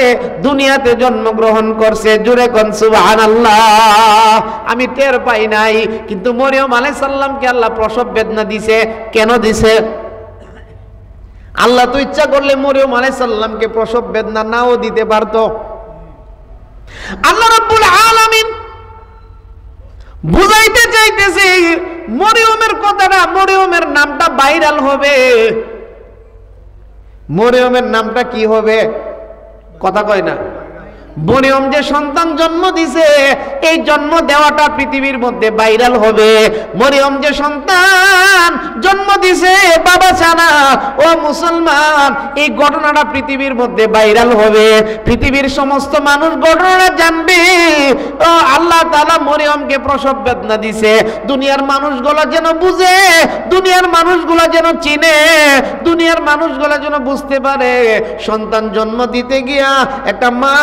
দুনিয়াতে জন্মগ্রহণ করছে। জোরে কোন সুবহানাল্লাহ। আমি টের পাই নাই, কিন্তু মরিয়ম আলাইহিস সালামকে আল্লাহ প্রসব বেদনা দিছে। কেন দিছে? আল্লাহ তো ইচ্ছা করলে মরিয়ম আলাইহিস সালামকে প্রসব বেদনা নাও দিতে পারতো। আল্লাহ রাব্বুল আলামিন বুঝাইতে চাইতেছে, মরিয়মের কথাটা, মরিয়মের নামটা ভাইরাল হবে। মরিয়মের নামটা কি হবে? কথা কয় না। মরিয়ম যে সন্তান জন্ম দিছে, এই জন্ম দেওয়াটা পৃথিবীর মধ্যে ভাইরাল হবে। মরিয়ম যে সন্তান জন্ম দিছে বাবা ছাড়া, ও মুসলমান, এই ঘটনাটা পৃথিবীর মধ্যে ভাইরাল হবে। পৃথিবীর সমস্ত মানুষ ঘটনাটা জানবে। ও আল্লাহ তাআলা মরিয়মকে প্রসব বেদনা দিছে, দুনিয়ার মানুষগুলো যেন বুঝে, দুনিয়ার মানুষগুলো যেন চিনে, দুনিয়ার মানুষগুলো যেন বুঝতে পারে সন্তান জন্ম দিতে গিয়া একটা মা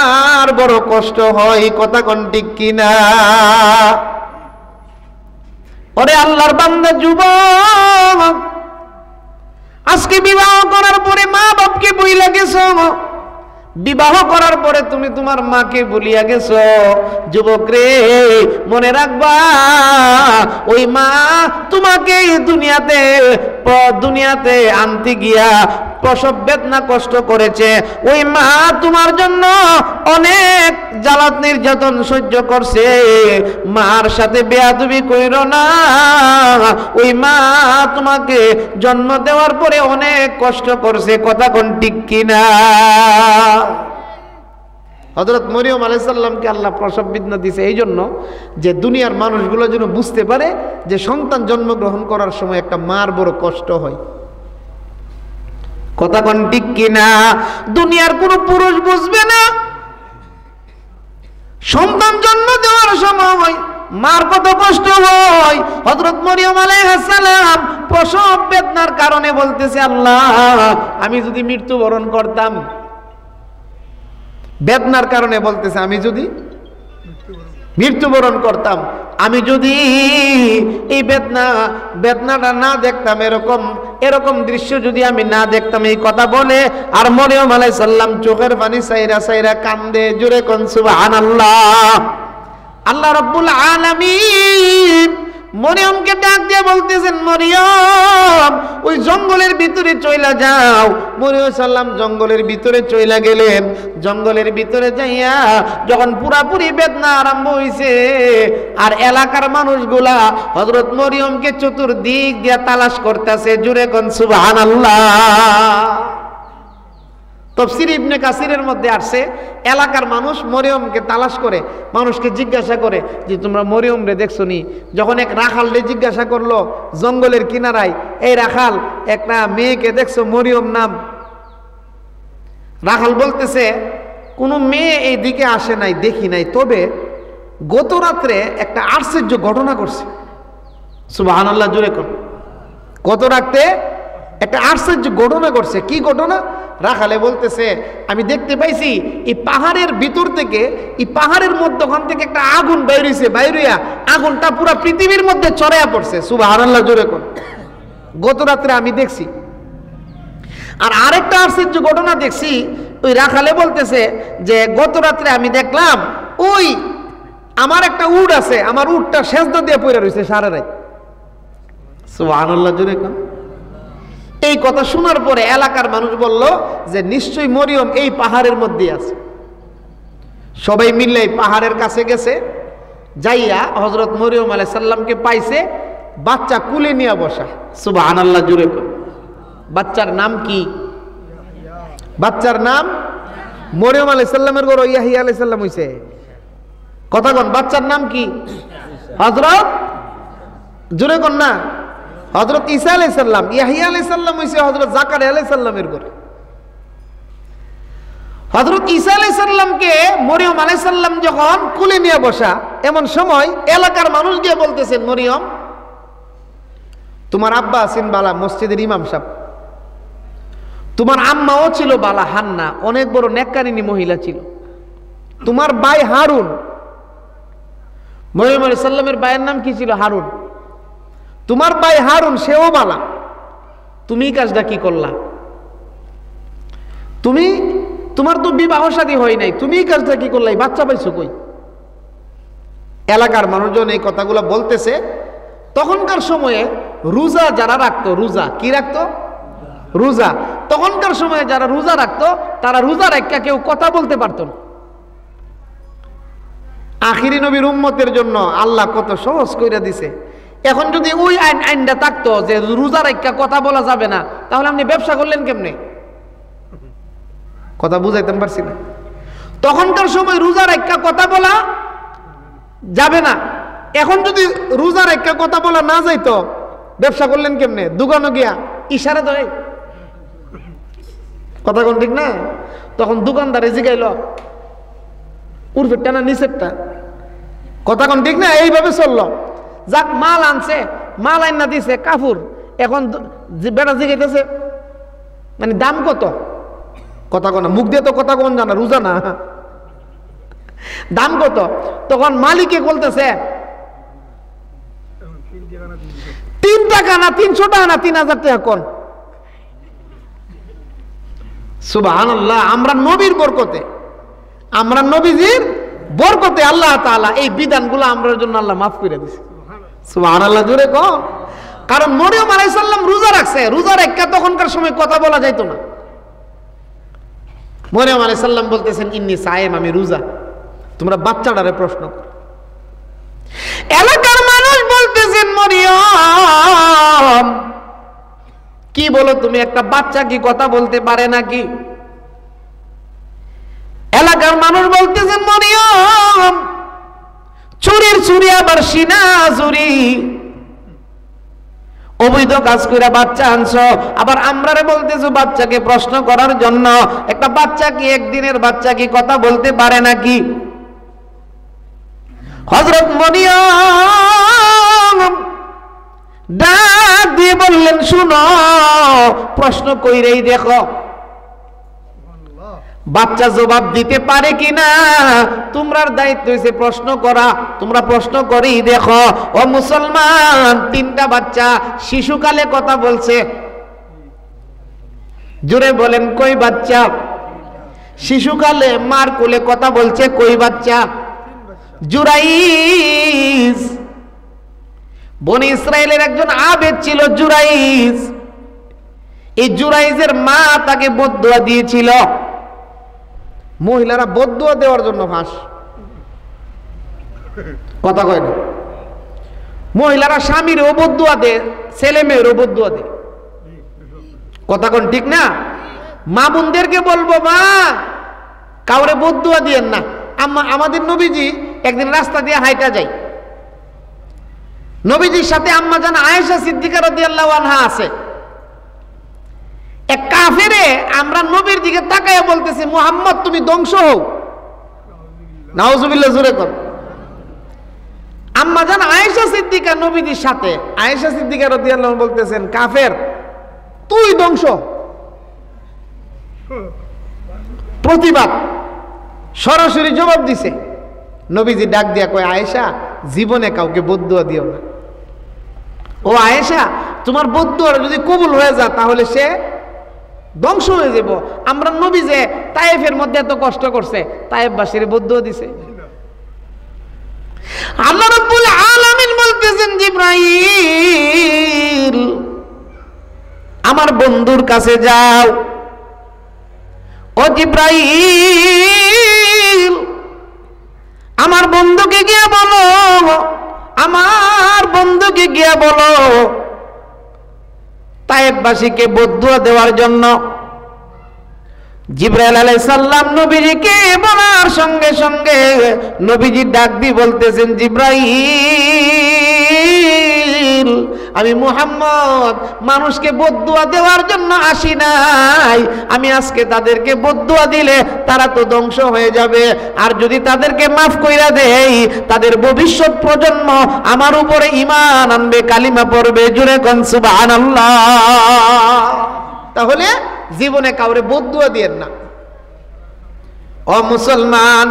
বড় কষ্ট হয়। কথা কোন ঠিক কিনা? ওরে আল্লাহর বান্দা যুবক, আজকে বিবাহ করার পরে মা বাপকে বইলা গেছো, বিবাহ করার পরে তুমি তোমার মাকে ভুলিয়া গেছো। যুবক রে, মনে রাখবা ওই মা তোমাকে দুনিয়াতে আনতে গিয়া প্রসব বেদনা কষ্ট করেছে। ওই মা তোমার জন্য অনেক জ্বালাত নির্যাতন সহ্য করছে। মার সাথে বেয়াদবি কইরো না। ওই মা তোমাকে জন্ম দেওয়ার পরে অনেক কষ্ট করছে। কথা কোন ঠিক কিনা? হযরত মরিয়ম আলাইহিস সালামকে আল্লাহ প্রসব বেদনা দিয়েছে এই জন্য যে দুনিয়ার মানুষগুলো যেন বুঝতে পারে যে সন্তান জন্মগ্রহণ করার সময় একটা মার বড় কষ্ট হয়। কথা কোন ঠিক কিনা? দুনিয়ার কোন পুরুষ বুঝবে না সন্তান জন্ম দেওয়ার সময় মার কত কষ্ট হয়। হযরত মরিয়ম আলাইহিস সালাম প্রসব বেদনার কারণে বলতেছে, আল্লাহ আমি যদি মৃত্যুবরণ করতাম, বেদনার কারণে বলতেছে আমি যদি মৃত্যুবরণ করতাম, আমি যদি এই বেদনাটা না দেখতাম, এরকম দৃশ্য যদি আমি না দেখতাম, এই কথা বলে আর মরিয়ম আলাইহিস সালাম চোখের পানি সাইরা কান্দে। জোরে কোন সুবহানাল্লাহ। আল্লাহ রাব্বুল আলামিন মরিয়মকে ডাক দিয়ে বলতেছেন, মরিয়ম ওই জঙ্গলের ভিতরে চইলা যাও। মরিয়ম সাল্লাম জঙ্গলের ভিতরে চইলা গেলেন। জঙ্গলের ভিতরে যাইয়া যখন পুরাপুরি বেদনা আরম্ভ হইছে আর এলাকার মানুষগুলা হযরত মরিয়মকে চতুর্দিক দিয়া তালাশ করতেছে। জুরে কোন সুবহানাল্লাহ। তাফসীর ইবনে কাসিরের মধ্যে আসছে এলাকার মানুষ মরিয়মকে তালাশ করে, মানুষকে জিজ্ঞাসা করে যে তোমরা মরিয়ম রে দেখছো নি? যখন এক রাখাল রে জিজ্ঞাসা করলো জঙ্গলের কিনারায়, এই রাখাল একটা মেয়েকে দেখছো মরিয়ম নাম? রাখাল বলতেছে কোনো মেয়ে এই দিকে আসে নাই, দেখি নাই, তবে গত রাত্রে একটা আশ্চর্য ঘটনা করছে। সুবহানাল্লাহ জোরে কোন। গত রাতে একটা আশ্চর্য ঘটনা করছে। কি ঘটনা? রাখালে বলতেছে আমি দেখতে পাইছি এই পাহাড়ের ভিতর থেকে, এই পাহাড়ের মধ্যখান থেকে একটা আগুন বাইরেছে, বাইরিয়া আগুনটা পুরো পৃথিবীর মধ্যে ছড়াইয়া পড়ছে। সুবহানাল্লাহ জোরে কোন। গত রাত্রে আমি দেখছি। আর আরেকটা আশ্চর্য ঘটনা দেখছি, ওই রাখালে বলতেছে যে গত রাত্রে আমি দেখলাম ওই আমার একটা উট আছে, আমার উটটা সেজদা দিয়ে পড়ে রয়েছে সারা রাত। সুবহানাল্লাহ জোরে কোন। এই কথা শোনার পরে এলাকার মানুষ বলল যে নিশ্চয়ই মরিয়ম এই পাহাড়ের মধ্যে আছে। সবাই মিলে পাহাড়ের কাছে গেছে, যাইয়া হযরত মরিয়ম আলাইহিস সালামকে পাইছে, বাচ্চা কুলে নিয়ে বসা। সুবহানাল্লাহ জোরে কোন। বাচ্চার নাম কি? বাচ্চার নাম মরিয়ম আলাইহিস সালামের ঘর ইয়াহিয়া আলাইহিস সালাম হইছে। কথা কোন। বাচ্চার নাম কি? হযরত জোরে কোন না, হযরত ঈসা আলাইহিস সালাম। ইয়াহিয়া আলাইহিস সালাম হইছে হযরত জাকারিয়া আলাইহিস সালামের ঘরে। হযরত ঈসা আলাইহিস সালামকে মরিয়ম আলাইহিস সালাম যখন কোলে নিয়ে বসা, এমন সময় এলাকার মানুষ গিয়ে বলতেছেন, মরিয়ম তোমার আব্বা আছেন বালা মসজিদের ইমাম সাহেব, তোমার আম্মাও ছিল বালা হান্না, অনেক বড় নেককারিনী মহিলা ছিল, তোমার ভাই হারুন, মরিয়ম আলাইহিস সালামের ভাইয়ের নাম কি ছিল? হারুন। তোমার ভাই হারুন সেও বালা, তুমি কাজটা কি করলা? তোমার তো বিবাহ শাদী হয় নাই, তুমি কাজটা কি করলা? বাচ্চা পাইছো কই? এলাকার মানুষজন এই কথাগুলো বলতেছে। তখনকার সময়ে রোজা যারা রাখতো, রোজা কি রাখতো? রোজা। তখনকার সময়ে যারা রোজা রাখতো তারা রোজা রাখা কেউ কথা বলতে পারতো না। আখিরি নবীর উম্মতের জন্য আল্লাহ কত সহজ কইরা দিছে। এখন যদি ওই আইনটা থাকতো যে রোজা রাখা কথা বলা যাবে না, তাহলে আপনি ব্যবসা করলেন কেমনে? কথা বুঝাইতে পারছি না। তখনকার সময় রোজা রাখা কথা বলা যাবে না। এখন যদি রোজা রাখা কথা বলা না যাইতো, ব্যবসা করলেন কেমনে? দোকানে গিয়া ইশারা ধরে কথা কোন ঠিক না? তখন দোকানদারে জিগাইল উর্ফেরটা না নিচেরটা, কথা কোন ঠিক না? এইভাবে চললো। যাক মাল আনছে, মাল আইনা দিছে কাপড়, এখন বেটা জিগাইতেছে মানে দাম কত? কথা কোন মুখ দিয়ে তো কথা কোন জানা, রোজা না, দাম কত? তখন মালিকে বলতেছে 3 টাকা না 300 টাকা না 3000 টাকা কোন। সুবহানাল্লাহ। আমরা নবীর বরকতে, আমরা নবীজির বরকতে আল্লাহ তাআলা এই বিধানগুলো আমরার জন্য আল্লাহ মাফ করে দিয়েছে। সুবহানাল্লাহ জোরে কও। কারণ মরিয়ম আলাইহিস সালাম রোজা রাখছে, রোজা রেখে তখনকার সময় কথা বলা যাইতো না। মরিয়ম আলাইহিস সালাম বলতেছেন ইন্নী সায়েম, আমি রোজা। তোমরা বাচ্চাটারে প্রশ্ন করো। এলাকার মানুষ বলতেছেন মরিয়ম কি বলো তুমি, একটা বাচ্চা কি কথা বলতে পারে নাকি? এলাকার মানুষ বলতেছেন মরিয়ম চুরির চুরি আবার সিনা চুরি, অবৈধ কাজ করে বাচ্চা আনছো, আবার আমরারে বলতেছো বাচ্চাকে প্রশ্ন করার জন্য। একটা বাচ্চা কি, একদিনের বাচ্চা কি কথা বলতে পারে নাকি? হযরত মরিয়ম ডাক দিয়ে বললেন শুনো, প্রশ্ন কইরেই দেখো বাচ্চা জবাব দিতে পারে কিনা। তোমরার দায়িত্ব হইছে প্রশ্ন করা, তোমরা প্রশ্ন করেই দেখো। ও মুসলমান, 3টা বাচ্চা শিশুকালে কথা বলছে। জোরে বলেন কই বাচ্চা? শিশুকালে মার কোলে কথা বলছে কই বাচ্চা? জুরাইজ, বনি ইসরায়েলের একজন আবেদ ছিল জুরাইজ। এই জুরাইজের মা তাকে বদদুয়া দিয়েছিল। মহিলারা বদদুয়া দেওয়ার জন্য ফাঁস কথা কয় না। মহিলারা স্বামীরও বদদুয়া দেয়, ছেলে মেয়েরও বদদুয়া দেয়। কথা কোন ঠিক না? মা বোনদেরকে বলবো মা কাউরে বদদুয়া দিয়েন না। আমাদের নবীজি একদিন রাস্তা দিয়ে হাইটা যায়, নবীজির সাথে আম্মা জান আয়েশা সিদ্দিকা রাদিয়াল্লাহু আনহা আছে। এক কাফেরে আমরা নবীর দিকে তাকায় বলতেছে মুহাম্মদ তুমি ধ্বংস হও। নাউজুবিল্লাহ জোরে কর। আম্মা জান আয়েশা সিদ্দিকা নবীজির সাথে, আয়েশা সিদ্দিকা রাদিয়াল্লাহু আনহা বলতেছেন কাফের তুই ধ্বংস। প্রতিবাদ সরাসরি জবাব দিছে। নবীজি ডাক দিয়া কয় আয়েশা জীবনে কাউকে বদদুয়া দিও না। ও আয়েশা তোমার বদদুয়া যদি কবুল হয়ে যায় তাহলে সে ধ্বংস হয়ে যাব। আমরা নবী যে তায়েফের মধ্যে এত কষ্ট করছে, তায়েফবাসীর বদদুয়া দিছে। আল্লাহ রাব্বুল আলামিন বলতেছেন জিবরাইল আমার বন্ধুর কাছে যাও। ও জিবরাইল আমার বন্ধুকে গিয়ে বলো, আমার বন্ধুকে গিয়ে বলো তায়েফবাসীকে বদদুয়া দেওয়ার জন্য। জিবরাইল আলাইহিস সালাম নবীজিকে বলার সঙ্গে সঙ্গে নবীজি ডাক দিয়ে বলতেছেন জিবরাইল আমি মুহাম্মদ মানুষকে বদদুয়া দেওয়ার জন্য আসি নাই। আমি আজকে তাদেরকে বদদুয়া দিলে তারা তো ধ্বংস হয়ে যাবে, আর যদি তাদেরকে মাফ কইরা দেই তাদের ভবিষ্যৎ প্রজন্ম আমার উপরে ঈমান আনবে, কালিমা পড়বে। জোরে কোন সুবহানাল্লাহ। তাহলে জীবনে কাউরে বদদুয়া দিয়েন না। ও মুসলমান,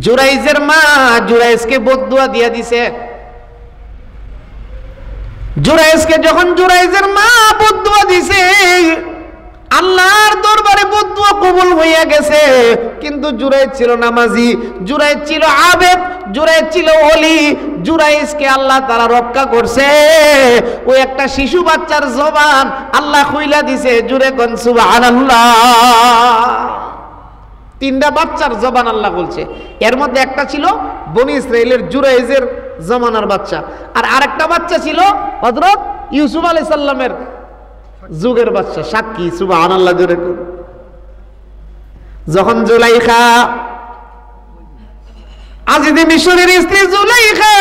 জুরাইজের মা জুরাইজকে বদদুয়া দিয়া দিছে। জুরাইজকে যখন জুরাইজের মা বদদুয়া দিছে আল্লাহর দরবারে বদদুয়া কবুল হইয়া গেছে। কিন্তু জুরাইজ ছিল নামাজি, জুরাইজ ছিল আবেদ, জুরাইজ ছিল ওলি। জুরাইজকে আল্লাহ তাআলা রক্ষা করছে। ওই একটা শিশু বাচ্চার জবান আল্লাহ খুইলা দিছে। জুরে কোন সুবহানাল্লাহ। 3টা বাচ্চার জবান আল্লাহ বলছে। এর মধ্যে একটা ছিল বনি ইসরাইলের জুরাইজের জমানার বাচ্চা, আর আরেকটা বাচ্চা ছিল হযরত ইউসুফ আলাইহিস সালামের যুগের বাচ্চা। সাক্ষী সুবহানাল্লাহ জোরে কোন। যখন জুলাইখা আজিজে মিশরের স্ত্রী জুলাইখা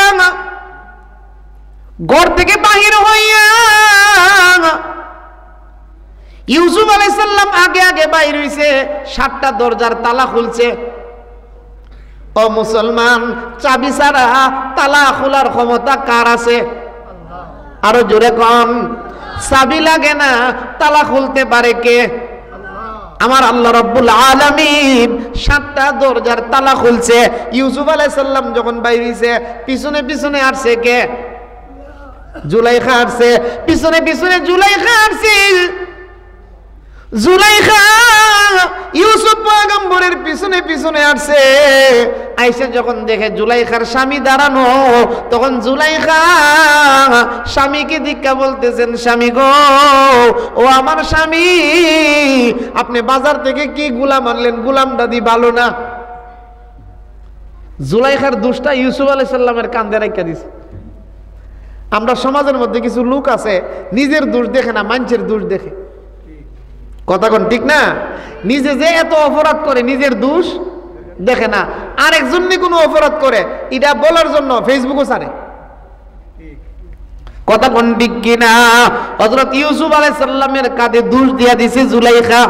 ঘর থেকে বাহির হইয়া ইউসুফ আলাইহিস সালাম আগে আগে বাইর হইছে, 7টা দরজার তালা খুলছে। ও মুসলমান, চাবি ছাড়া তালা খোলার ক্ষমতা কার আছে? আরো জোরে কোন। চাবি লাগে না, তালা খুলতে পারে কে? আমার আল্লাহ রাব্বুল আলামিন 7টা দরজার তালা খুলছে। ইউসুফ আলাইহিস সালাম যখন বাইর হইছে পিছনে পিছনে আসছে কে? জুলাইখা আসছে। পিছনে পিছনে জুলাইখা আসছে। জুলাইখা ইউসুফ পয়গম্বরের পিছনে পিছনে আসছে। আইসে যখন দেখে জুলাইখার স্বামী দাঁড়ানো, তখন জুলাইখা স্বামীকে দীক্ষা বলতেছেন, স্বামী গো, ও আমার স্বামী, আপনি বাজার থেকে কি গোলাম আনলেন, গোলাম দাদি ভালো না। জুলাইখার দোষটা ইউসুফ আলাইহিস সালামের কাঁধে রাখা দিছে। আমরা সমাজের মধ্যে কিছু লোক আছে নিজের দোষ দেখে না, মানুষের দোষ দেখে। কথা কোন ঠিক না? নিজে যে এত অপরাধ করে নিজের দোষ দেখে না, আরেকজন কোনো অপরাধ করে এটা বলার জন্য ফেসবুকও ছাড়ে। কথা কোন ঠিক কিনা? হযরত ইউসুফ আলাইহিস সালামের কাঁধে দোষ দিয়া দিছে জুলাইখা।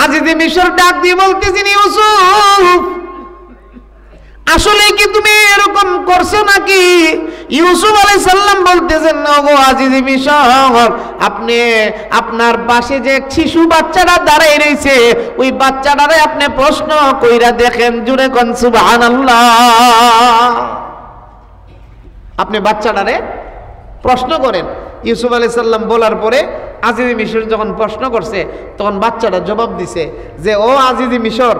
আজিজে মিশর ডাক দিয়ে বলতেছেন, ইউসুফ আসলে কি তুমি এরকম করছো নাকি? ইউসুফ আলাইহিস সালাম বলতেছেন, না গো আজিজে মিশর, আপনি আপনার পাশে যে শিশু বাচ্চাটা দাঁড়ায় রয়েছে, ওই বাচ্চাটারে আপনি প্রশ্ন কইরা দেখেন। জুড়ে কোন সুবহানাল্লাহ। আপনি বাচ্চাটারে প্রশ্ন করেন। ইউসুফ আলাইহিস সালাম বলার পরে আজিজে মিশর যখন প্রশ্ন করছে, তখন বাচ্চাটা জবাব দিছে যে, ও আজিজে মিশর,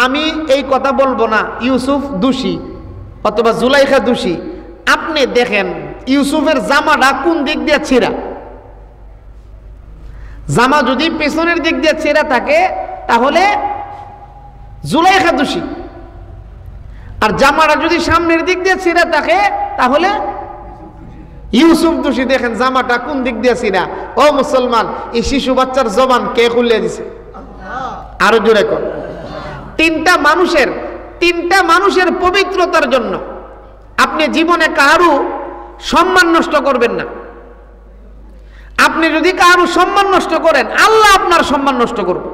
আমি এই কথা বলবো না ইউসুফ দোষী অথবা জুলাইখা দোষী। আপনি দেখেন ইউসুফের জামাটা কোন দিক দিয়ে ছেঁড়া। জামা যদি পেছনের দিক দিয়ে ছেঁড়া থাকে তাহলে জুলাইখা দোষী, আর জামাটা যদি সামনের দিক দিয়ে ছেঁড়া থাকে তাহলে ইউসুফ দোষী। দেখেন জামাটা কোন দিক দিয়ে ছেঁড়া। ও মুসলমান, এই শিশু বাচ্চার জবান কে খুলে দিছে? আরো জোরে কর। তিনটা মানুষের পবিত্রতার জন্য আপনি জীবনে কারো সম্মান নষ্ট করবেন না। আপনি যদি কারো সম্মান নষ্ট করেন, আল্লাহ আপনার সম্মান নষ্ট করবে।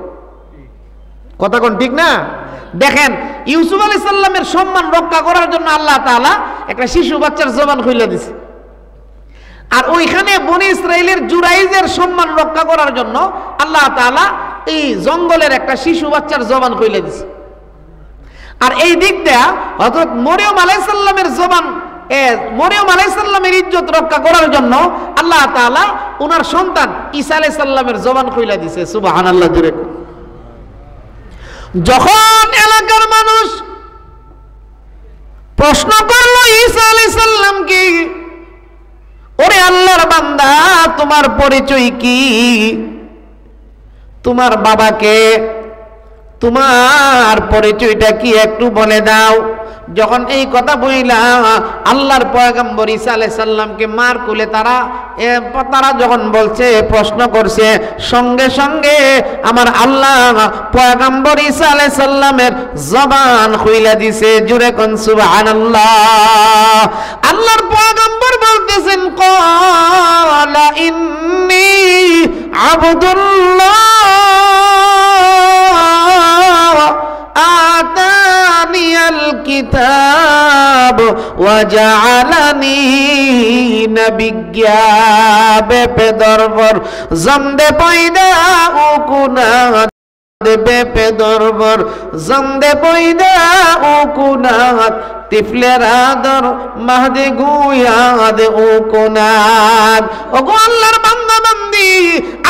কথা কোন ঠিক না? দেখেন ইউসুফ আলাইহিস সালামের সম্মান রক্ষা করার জন্য আল্লাহ তাআলা একটা শিশু বাচ্চার জবান খুলে দিছে, আর ওইখানে বনি ইসরাইলের জুরাইজের সম্মান রক্ষা করার জন্য আল্লাহ তাআলা এই জঙ্গলের একটা শিশু বাচ্চার জবান খুলে দিছে। আর এই দিক দিয়া হযরত মরিয়ম আলাইহিস সালামের জবান, মরিয়ম আলাইহিস সালামের ইজ্জত রক্ষা করার জন্য আল্লাহ তাআলা ওনার সন্তান ঈসা আলাইহিস সালামের জবান খুলে দিছে। সুবহানাল্লাহ। জোরে যখন এলাকার মানুষ প্রশ্ন করলো ঈসা আলাইহিস সালামকে, ওরে আল্লাহর বান্দা, তোমার পরিচয় কি? তোমার বাবাকে, তোমার পরিচয়টা কি একটু বলে দাও। যখন এই কথা বইলা আল্লাহর পয়গম্বর ঈসা আলাইহিস সালামকে মার কোলে তারা যখন বলছে, প্রশ্ন করছে, সঙ্গে সঙ্গে আমার আল্লাহ পয়গম্বর ঈসা আলাইহিস সালামের জবান খুইলা দিছে। জুরে কোন সুবহানাল্লাহ। আল্লাহর পয়গম্বর বলতেছেন, ক্বালা ইন্নী আবদুল্লাহ আতানিয়াল কিতাব ওয়া জাআলানি নাবিয়্যা। বেপে দরবার জমদে পয়দা ও কুনাত, বেপে দরবার জমদে পয়দা ও কুনাত, তিফলের আদর মাহদে গুয়াদ ও কুনাত। ওগো আল্লাহর বান্দা বান্দি,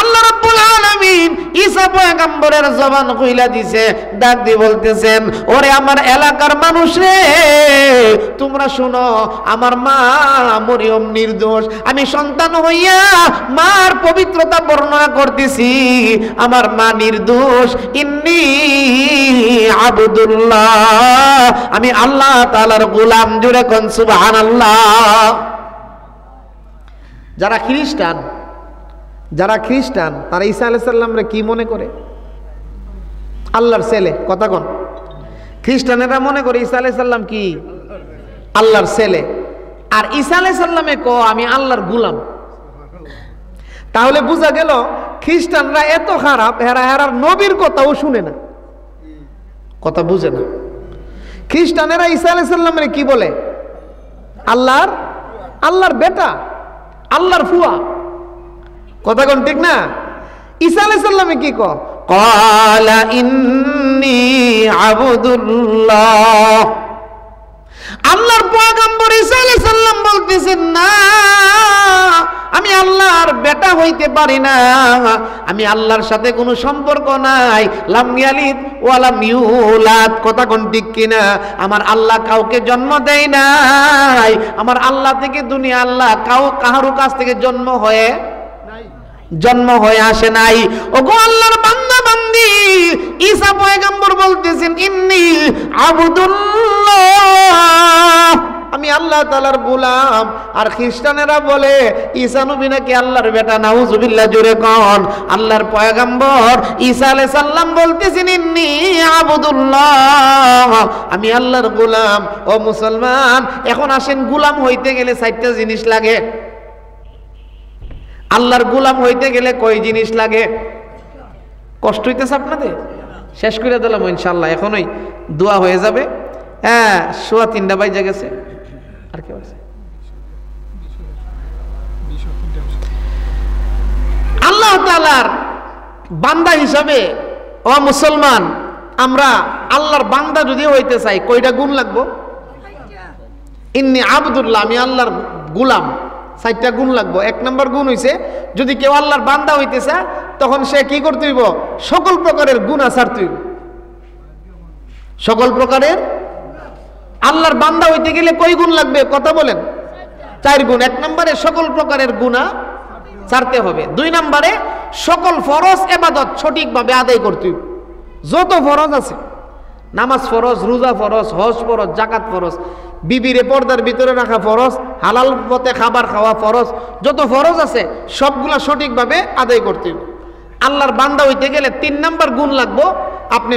আল্লাহ রাব্বুল আলামিন ঈসা পয়গম্বরের জবান খুইলা দিছে। ডাক দিয়ে বলতেছেন, ওরে আমার এলাকার মানুষ রে, তোমরা শোনো, আমার মা মরিয়ম নির্দোষ। আমি সন্তান হইয়া মার পবিত্রতা বর্ণনা করতেছি, আমার মা নির্দোষ। ইন্নী আবদুল্লাহ, আমি আল্লাহ তাআলার গোলাম। জুড়ে কোন সুবহানাল্লাহ। যারা খ্রিস্টান তারা ঈসা আলাইহিস সালামরে কি মনে করে? আল্লাহর ছেলে। কথা কোন? খ্রিস্টানেরা মনে করে ঈসা আলাইহিস সালাম কি? আল্লাহর ছেলে। আর ঈসা আলাইহিস সালামে আমি আল্লাহর গোলাম। তাহলে বোঝা গেল খ্রিস্টানরা এত খারাপ, হেরার নবীর কথাও শুনে না, কথা বুঝে না। খ্রিস্টানেরা ঈসা আলাইহিস সালামের কি বলে? আল্লাহর বেটা, আল্লাহর ফুয়া। কথা কোন ঠিক না? ঈসা আলাইহিস সালামে কি ক্বালা ইন্নী আবদুল্লাহ আল্লাহর পয়গম্বর ঈসা আলাইহিস সালাম বলতেছেন, না আমি আল্লাহর বেটা হইতে পারি না, আমি আল্লাহর সাথে কোনো সম্পর্ক নাই। লাম ইয়ালিদ ওয়া লাম ইউলাদ, কথা কোন ঠিক কিনা? আমার আল্লাহ কাউকে জন্ম দেয় নাই, আমার আল্লাহ থেকে দুনিয়া আল্লাহ কারো কাছ থেকে জন্ম হয়ে আসে নাই। ওগো আল্লাহর বান্দা বান্দি, ঈসা পয়গম্বর বলতেছেন, ইন্নী আবদুল্লাহ, আমি আল্লাহ তাআলার গোলাম। আর খ্রিস্টানেরা বলে ঈসা নবী নাকি আল্লাহর বেটা। নাউজুবিল্লাহ, জোরে কোন। আল্লাহর পয়গম্বর ঈসা আলাইহিস সালাম বলতেছেন, ইন্নী আবদুল্লাহ, আমি আল্লাহর গোলাম। ও মুসলমান, এখন আসেন, গোলাম হইতে গেলে 4টা জিনিস লাগে। আল্লাহর গোলাম হইতে গেলে কয় জিনিস লাগে? কষ্ট হইতেছে আপনাদের? শেষ করে দিলাম ইনশাআল্লাহ, এখনই দোয়া হয়ে যাবে। হ্যাঁ, 3:15 বাজে গেছে। আর কি আছে? আল্লাহ তাআলার বান্দা হিসাবে ও মুসলমান, আমরা আল্লাহর বান্দা যদি হইতে চাই, কয়টা গুণ লাগবো? ইন্নী আবদুল্লাহ, আমি আল্লাহর গোলাম। 4টা গুণ লাগবো। 1 নম্বর গুণ হইছে, যদি কেউ আল্লাহর বান্দা হইতে চায়, তখন সে কি করতে হইব? সকল প্রকারের গুনাহ ছাড়তে হইব। সকল প্রকারের। আল্লাহর বান্দা হইতে গেলে কয় গুণ লাগবে? কথা বলেন। 4 গুণ। 1 নম্বরে সকল প্রকারের গুনাহ ছাড়তে হবে। 2 নম্বরে সকল ফরজ ইবাদত সঠিকভাবে আদায় করতে হইব। যত ফরজ আছে, নামাজ ফরজ, রোজা ফরজ, হজ ফরজ, যাকাত ফরজ, বিবিরে পর্দার ভিতরে রাখা ফরজ, হালাল পথে খাবার খাওয়া ফরজ, যত ফরজ আছে সবগুলা সঠিকভাবে আদায় করতে হবে। আল্লাহর বান্দা হইতে গেলে 3 নম্বর গুণ লাগবো, আপনি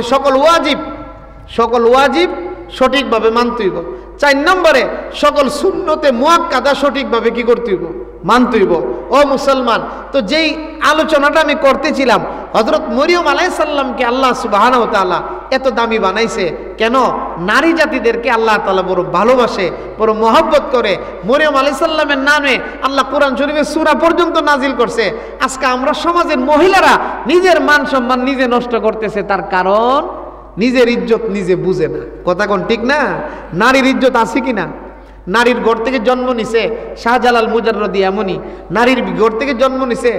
সকল ওয়াজিব সঠিকভাবে মানতে হইব। 4 নম্বরে সকল সুন্নতে মুআক্কাদা সঠিকভাবে কি করতে হইব? মানতে হইব। ও মুসলমান, তো যেই আলোচনাটা আমি করতেছিলাম, হযরত মরিয়ম আলাইহিস সালামকে আল্লাহ সুবহানাহু ওয়া তাআলা এত দামি বানাইছে কেন? নারী জাতিদেরকে আল্লাহ তাআলা বড় ভালোবাসে, বড় মহব্বত করে। মরিয়ম আলাইহিস সালামের নামে আল্লাহ কোরআন শরীফে সূরা পর্যন্ত নাজিল করছে। আজকে আমরা সমাজের মহিলারা নিজের মান সম্মান নিজে নষ্ট করতেছে, তার কারণ নিজের ইজ্জত নিজে বুঝে না। কথা কোন ঠিক না? নারীর ইজ্জত আছে কিনা? নারীর ঘর থেকে জন্ম নিছে শাহজালাল মুজাররদি, এমনই নারীর ঘর থেকে জন্ম নিছে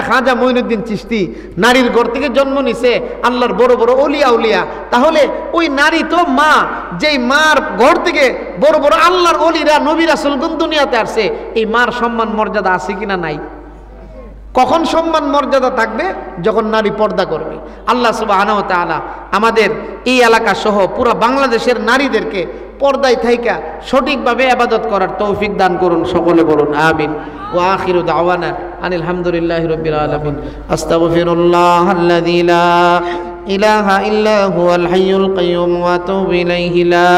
খাজা মঈনুদ্দিন চিশতি, নারীর ঘর থেকে জন্ম নিছে আল্লাহর বড় বড় ওলিয়া উলিয়া। তাহলে ওই নারী তো মা, যেই মার ঘর থেকে বড় বড় আল্লাহর ওলিরা নবী রাসূলগণ দুনিয়াতে আসছে, এই মার সম্মান মর্যাদা আছে কিনা? নাই। কখন সম্মান মর্যাদা থাকবে? যখন নারী পর্দা করবে। আল্লাহ সুবহানাহু ওয়া তাআলা আমাদের এই এলাকা সহ পুরো বাংলাদেশের নারীদেরকে পর্দায় থাইকা সঠিকভাবে ইবাদত করার তৌফিক দান করুন। সকলে বলুন আমিন। ওয়া আখিরু দাওয়ানা আনিল হামদুলিল্লাহি রাব্বিল আলামিন। আস্তাগফিরুল্লাহাল্লাযী লা ইলাহা ইল্লা হুয়াল হাইয়ুল কাইয়্যুম ওয়া আতুবু ইলাইহি লা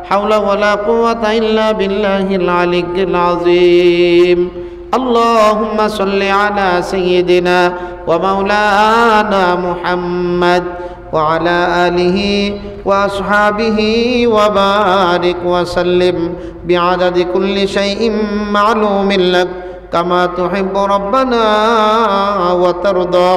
হাওলা ওয়ালা কুওয়াতা ইল্লা বিল্লাহিল আলিয়্যিল আযীম। اللهم صل على سيدنا ومولانا محمد وعلى آله وأصحابه وبارك وسلم بعدد كل شيء معلوم لك كما تحب ربنا وترضى.